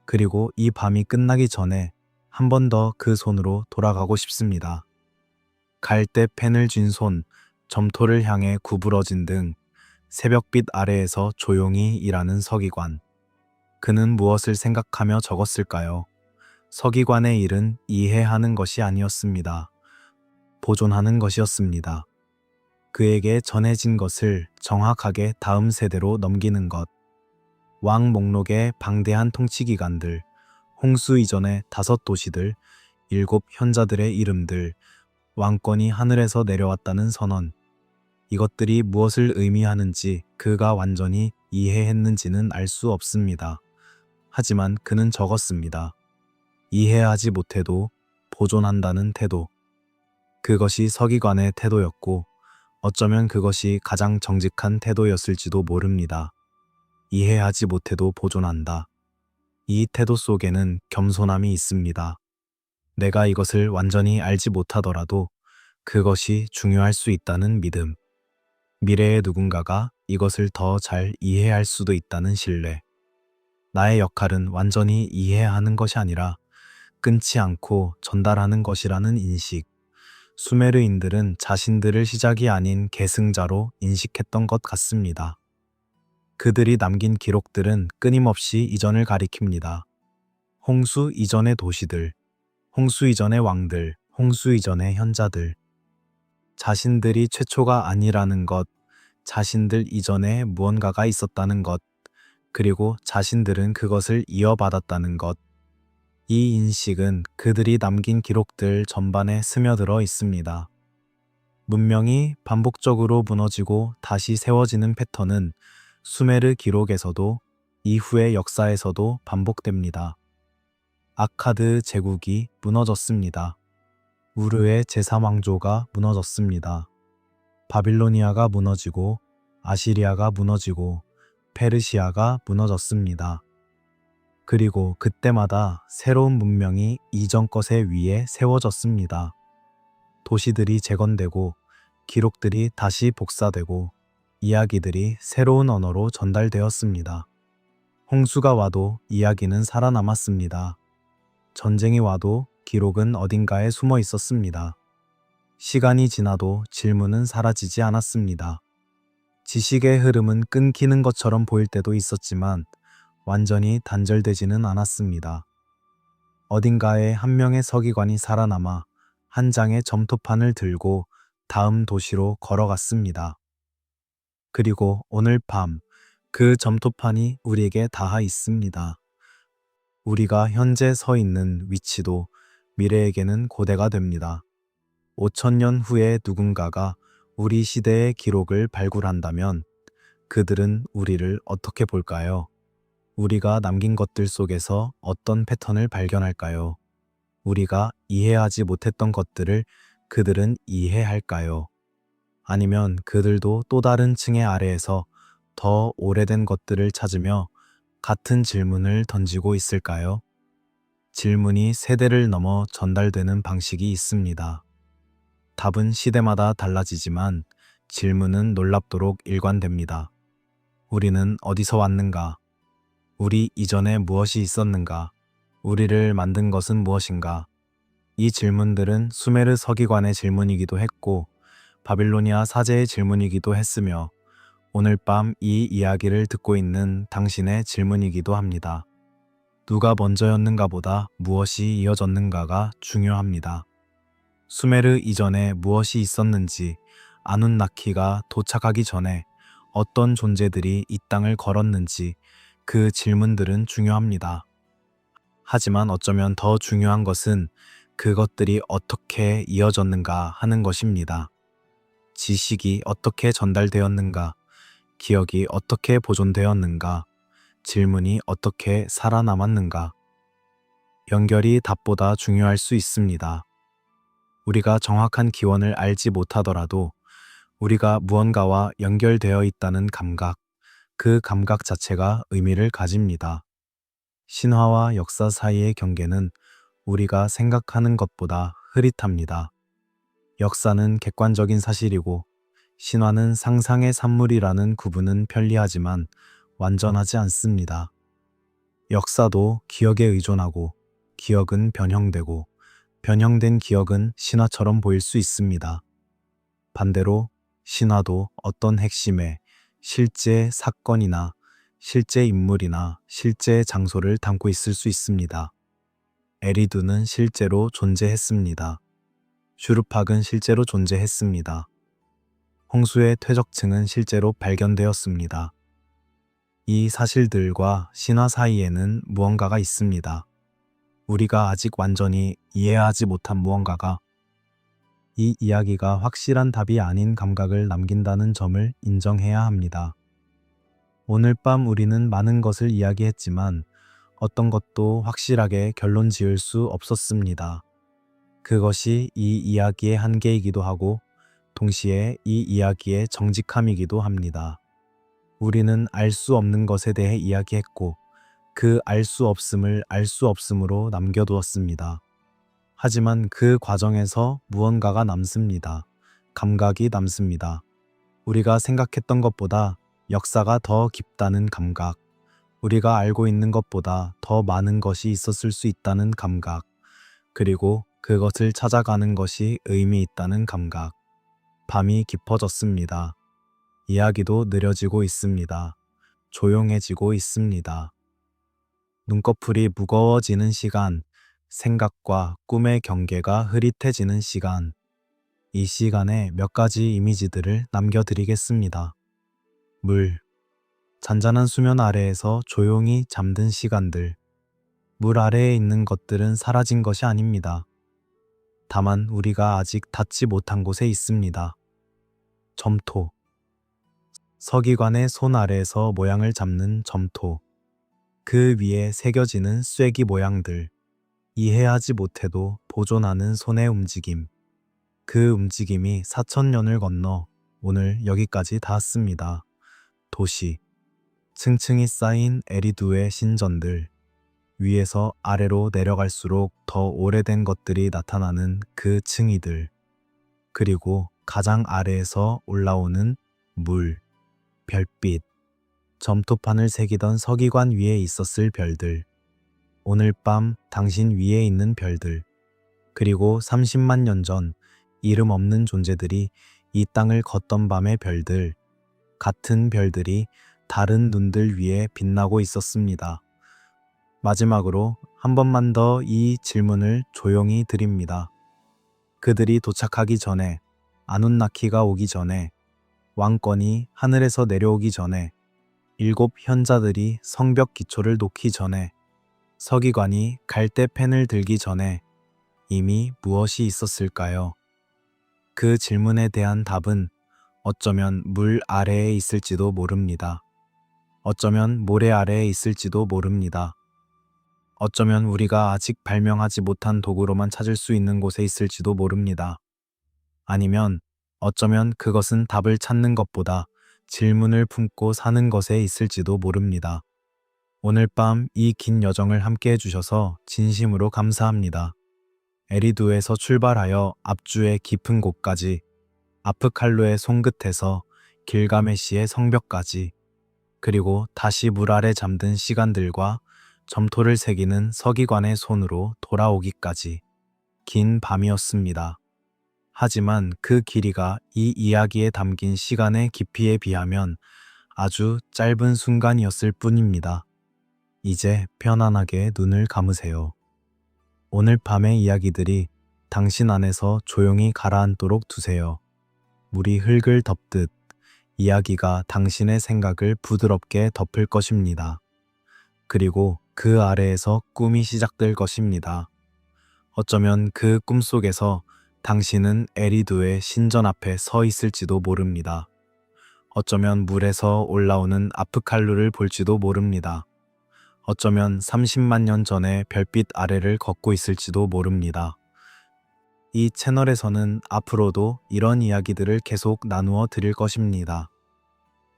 그리고 이 밤이 끝나기 전에 한 번 더 그 손으로 돌아가고 싶습니다. 갈대 펜을 쥔 손, 점토를 향해 구부러진 등 새벽빛 아래에서 조용히 일하는 서기관. 그는 무엇을 생각하며 적었을까요? 서기관의 일은 이해하는 것이 아니었습니다. 보존하는 것이었습니다. 그에게 전해진 것을 정확하게 다음 세대로 넘기는 것. 왕 목록의 방대한 통치기관들, 홍수 이전의 5도시들, 7 현자들의 이름들, 왕권이 하늘에서 내려왔다는 선언. 이것들이 무엇을 의미하는지 그가 완전히 이해했는지는 알 수 없습니다. 하지만 그는 적었습니다. 이해하지 못해도 보존한다는 태도. 그것이 서기관의 태도였고, 어쩌면 그것이 가장 정직한 태도였을지도 모릅니다. 이해하지 못해도 보존한다. 이 태도 속에는 겸손함이 있습니다. 내가 이것을 완전히 알지 못하더라도 그것이 중요할 수 있다는 믿음. 미래의 누군가가 이것을 더 잘 이해할 수도 있다는 신뢰. 나의 역할은 완전히 이해하는 것이 아니라 끊지 않고 전달하는 것이라는 인식. 수메르인들은 자신들을 시작이 아닌 계승자로 인식했던 것 같습니다. 그들이 남긴 기록들은 끊임없이 이전을 가리킵니다. 홍수 이전의 도시들, 홍수 이전의 왕들, 홍수 이전의 현자들. 자신들이 최초가 아니라는 것, 자신들 이전에 무언가가 있었다는 것, 그리고 자신들은 그것을 이어받았다는 것. 이 인식은 그들이 남긴 기록들 전반에 스며들어 있습니다. 문명이 반복적으로 무너지고 다시 세워지는 패턴은 수메르 기록에서도 이후의 역사에서도 반복됩니다. 아카드 제국이 무너졌습니다. 우르의 제3왕조가 무너졌습니다. 바빌로니아가 무너지고 아시리아가 무너지고 페르시아가 무너졌습니다. 그리고 그때마다 새로운 문명이 이전 것에 위에 세워졌습니다. 도시들이 재건되고 기록들이 다시 복사되고 이야기들이 새로운 언어로 전달되었습니다. 홍수가 와도 이야기는 살아남았습니다. 전쟁이 와도 기록은 어딘가에 숨어 있었습니다. 시간이 지나도 질문은 사라지지 않았습니다. 지식의 흐름은 끊기는 것처럼 보일 때도 있었지만 완전히 단절되지는 않았습니다. 어딘가에 한 명의 서기관이 살아남아 한 장의 점토판을 들고 다음 도시로 걸어갔습니다. 그리고 오늘 밤 그 점토판이 우리에게 닿아 있습니다. 우리가 현재 서 있는 위치도 미래에게는 고대가 됩니다. 5,000년 후에 누군가가 우리 시대의 기록을 발굴한다면 그들은 우리를 어떻게 볼까요? 우리가 남긴 것들 속에서 어떤 패턴을 발견할까요? 우리가 이해하지 못했던 것들을 그들은 이해할까요? 아니면 그들도 또 다른 층의 아래에서 더 오래된 것들을 찾으며 같은 질문을 던지고 있을까요? 질문이 세대를 넘어 전달되는 방식이 있습니다. 답은 시대마다 달라지지만 질문은 놀랍도록 일관됩니다. 우리는 어디서 왔는가? 우리 이전에 무엇이 있었는가? 우리를 만든 것은 무엇인가? 이 질문들은 수메르 서기관의 질문이기도 했고 바빌로니아 사제의 질문이기도 했으며 오늘 밤 이 이야기를 듣고 있는 당신의 질문이기도 합니다. 누가 먼저였는가 보다 무엇이 이어졌는가가 중요합니다. 수메르 이전에 무엇이 있었는지 아눈나키가 도착하기 전에 어떤 존재들이 이 땅을 걸었는지 그 질문들은 중요합니다. 하지만 어쩌면 더 중요한 것은 그것들이 어떻게 이어졌는가 하는 것입니다. 지식이 어떻게 전달되었는가, 기억이 어떻게 보존되었는가, 질문이 어떻게 살아남았는가. 연결이 답보다 중요할 수 있습니다. 우리가 정확한 기원을 알지 못하더라도 우리가 무언가와 연결되어 있다는 감각, 그 감각 자체가 의미를 가집니다. 신화와 역사 사이의 경계는 우리가 생각하는 것보다 흐릿합니다. 역사는 객관적인 사실이고 신화는 상상의 산물이라는 구분은 편리하지만 완전하지 않습니다. 역사도 기억에 의존하고 기억은 변형되고 변형된 기억은 신화처럼 보일 수 있습니다. 반대로 신화도 어떤 핵심의 실제 사건이나 실제 인물이나 실제 장소를 담고 있을 수 있습니다. 에리두는 실제로 존재했습니다. 슈르팍은 실제로 존재했습니다. 홍수의 퇴적층은 실제로 발견되었습니다. 이 사실들과 신화 사이에는 무언가가 있습니다. 우리가 아직 완전히 이해하지 못한 무언가가 이 이야기가 확실한 답이 아닌 감각을 남긴다는 점을 인정해야 합니다. 오늘 밤 우리는 많은 것을 이야기했지만 어떤 것도 확실하게 결론 지을 수 없었습니다. 그것이 이 이야기의 한계이기도 하고 동시에 이 이야기의 정직함이기도 합니다. 우리는 알 수 없는 것에 대해 이야기했고 그 알 수 없음을 알 수 없음으로 남겨두었습니다. 하지만 그 과정에서 무언가가 남습니다. 감각이 남습니다. 우리가 생각했던 것보다 역사가 더 깊다는 감각, 우리가 알고 있는 것보다 더 많은 것이 있었을 수 있다는 감각, 그리고 그것을 찾아가는 것이 의미 있다는 감각. 밤이 깊어졌습니다. 이야기도 느려지고 있습니다. 조용해지고 있습니다. 눈꺼풀이 무거워지는 시간, 생각과 꿈의 경계가 흐릿해지는 시간. 이 시간에 몇 가지 이미지들을 남겨드리겠습니다. 물, 잔잔한 수면 아래에서 조용히 잠든 시간들. 물 아래에 있는 것들은 사라진 것이 아닙니다. 다만 우리가 아직 닿지 못한 곳에 있습니다. 점토. 서기관의 손 아래에서 모양을 잡는 점토. 그 위에 새겨지는 쐐기 모양들, 이해하지 못해도 보존하는 손의 움직임, 그 움직임이 4,000년을 건너 오늘 여기까지 닿았습니다. 도시, 층층이 쌓인 에리두의 신전들, 위에서 아래로 내려갈수록 더 오래된 것들이 나타나는 그 층이들, 그리고 가장 아래에서 올라오는 물, 별빛, 점토판을 새기던 서기관 위에 있었을 별들, 오늘 밤 당신 위에 있는 별들, 그리고 30만 년 전 이름 없는 존재들이 이 땅을 걷던 밤의 별들, 같은 별들이 다른 눈들 위에 빛나고 있었습니다. 마지막으로 한 번만 더 이 질문을 조용히 드립니다. 그들이 도착하기 전에, 아눈나키가 오기 전에, 왕권이 하늘에서 내려오기 전에, 7 현자들이 성벽 기초를 놓기 전에, 서기관이 갈대 펜을 들기 전에 이미 무엇이 있었을까요? 그 질문에 대한 답은 어쩌면 물 아래에 있을지도 모릅니다. 어쩌면 모래 아래에 있을지도 모릅니다. 어쩌면 우리가 아직 발명하지 못한 도구로만 찾을 수 있는 곳에 있을지도 모릅니다. 아니면 어쩌면 그것은 답을 찾는 것보다 질문을 품고 사는 것에 있을지도 모릅니다. 오늘 밤 이 긴 여정을 함께 해주셔서 진심으로 감사합니다. 에리두에서 출발하여 압주의 깊은 곳까지, 아프칼루의 손끝에서 길가메시의 성벽까지, 그리고 다시 물 아래 잠든 시간들과 점토를 새기는 서기관의 손으로 돌아오기까지 긴 밤이었습니다. 하지만 그 길이가 이 이야기에 담긴 시간의 깊이에 비하면 아주 짧은 순간이었을 뿐입니다. 이제 편안하게 눈을 감으세요. 오늘 밤의 이야기들이 당신 안에서 조용히 가라앉도록 두세요. 물이 흙을 덮듯 이야기가 당신의 생각을 부드럽게 덮을 것입니다. 그리고 그 아래에서 꿈이 시작될 것입니다. 어쩌면 그 꿈속에서 당신은 에리두의 신전 앞에 서 있을지도 모릅니다. 어쩌면 물에서 올라오는 아프칼루를 볼지도 모릅니다. 어쩌면 30만 년 전의 별빛 아래를 걷고 있을지도 모릅니다. 이 채널에서는 앞으로도 이런 이야기들을 계속 나누어 드릴 것입니다.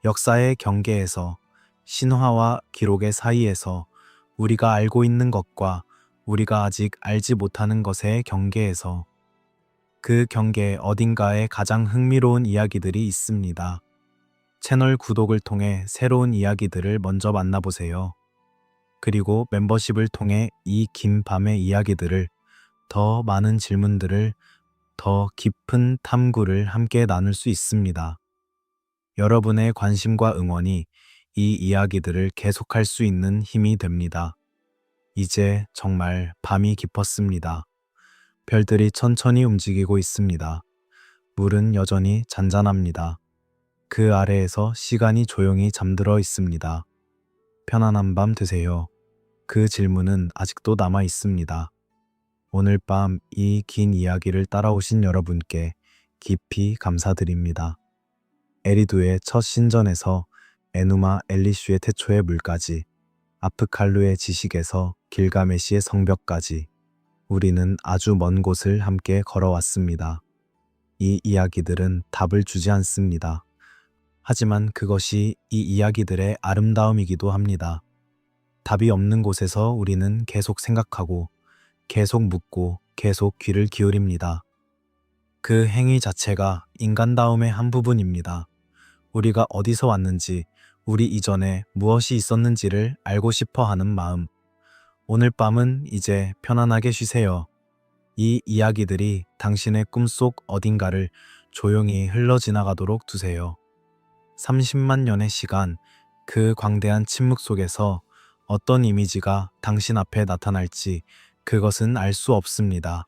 역사의 경계에서, 신화와 기록의 사이에서, 우리가 알고 있는 것과 우리가 아직 알지 못하는 것의 경계에서, 그 경계 어딘가에 가장 흥미로운 이야기들이 있습니다. 채널 구독을 통해 새로운 이야기들을 먼저 만나보세요. 그리고 멤버십을 통해 이 긴 밤의 이야기들을, 더 많은 질문들을, 더 깊은 탐구를 함께 나눌 수 있습니다. 여러분의 관심과 응원이 이 이야기들을 계속할 수 있는 힘이 됩니다. 이제 정말 밤이 깊었습니다. 별들이 천천히 움직이고 있습니다. 물은 여전히 잔잔합니다. 그 아래에서 시간이 조용히 잠들어 있습니다. 편안한 밤 되세요. 그 질문은 아직도 남아 있습니다. 오늘 밤 이 긴 이야기를 따라오신 여러분께 깊이 감사드립니다. 에리두의 첫 신전에서 에누마 엘리슈의 태초의 물까지, 아프칼루의 지식에서 길가메시의 성벽까지, 우리는 아주 먼 곳을 함께 걸어왔습니다. 이 이야기들은 답을 주지 않습니다. 하지만 그것이 이 이야기들의 아름다움이기도 합니다. 답이 없는 곳에서 우리는 계속 생각하고, 계속 묻고, 계속 귀를 기울입니다. 그 행위 자체가 인간다움의 한 부분입니다. 우리가 어디서 왔는지, 우리 이전에 무엇이 있었는지를 알고 싶어 하는 마음. 오늘 밤은 이제 편안하게 쉬세요. 이 이야기들이 당신의 꿈속 어딘가를 조용히 흘러 지나가도록 두세요. 30만 년의 시간, 그 광대한 침묵 속에서 어떤 이미지가 당신 앞에 나타날지 그것은 알 수 없습니다.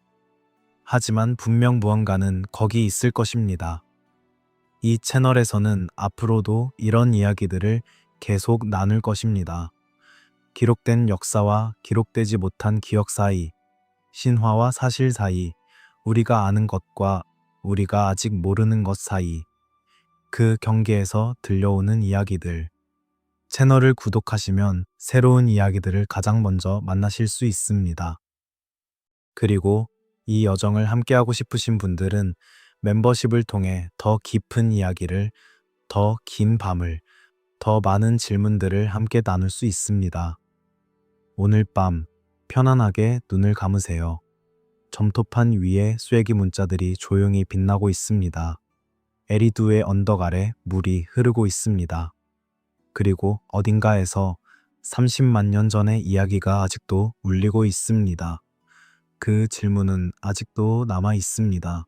하지만 분명 무언가는 거기 있을 것입니다. 이 채널에서는 앞으로도 이런 이야기들을 계속 나눌 것입니다. 기록된 역사와 기록되지 못한 기억 사이, 신화와 사실 사이, 우리가 아는 것과 우리가 아직 모르는 것 사이, 그 경계에서 들려오는 이야기들. 채널을 구독하시면 새로운 이야기들을 가장 먼저 만나실 수 있습니다. 그리고 이 여정을 함께하고 싶으신 분들은 멤버십을 통해 더 깊은 이야기를, 더 긴 밤을, 더 많은 질문들을 함께 나눌 수 있습니다. 오늘 밤 편안하게 눈을 감으세요. 점토판 위에 쐐기 문자들이 조용히 빛나고 있습니다. 에리두의 언덕 아래 물이 흐르고 있습니다. 그리고 어딘가에서 30만 년 전의 이야기가 아직도 울리고 있습니다. 그 질문은 아직도 남아 있습니다.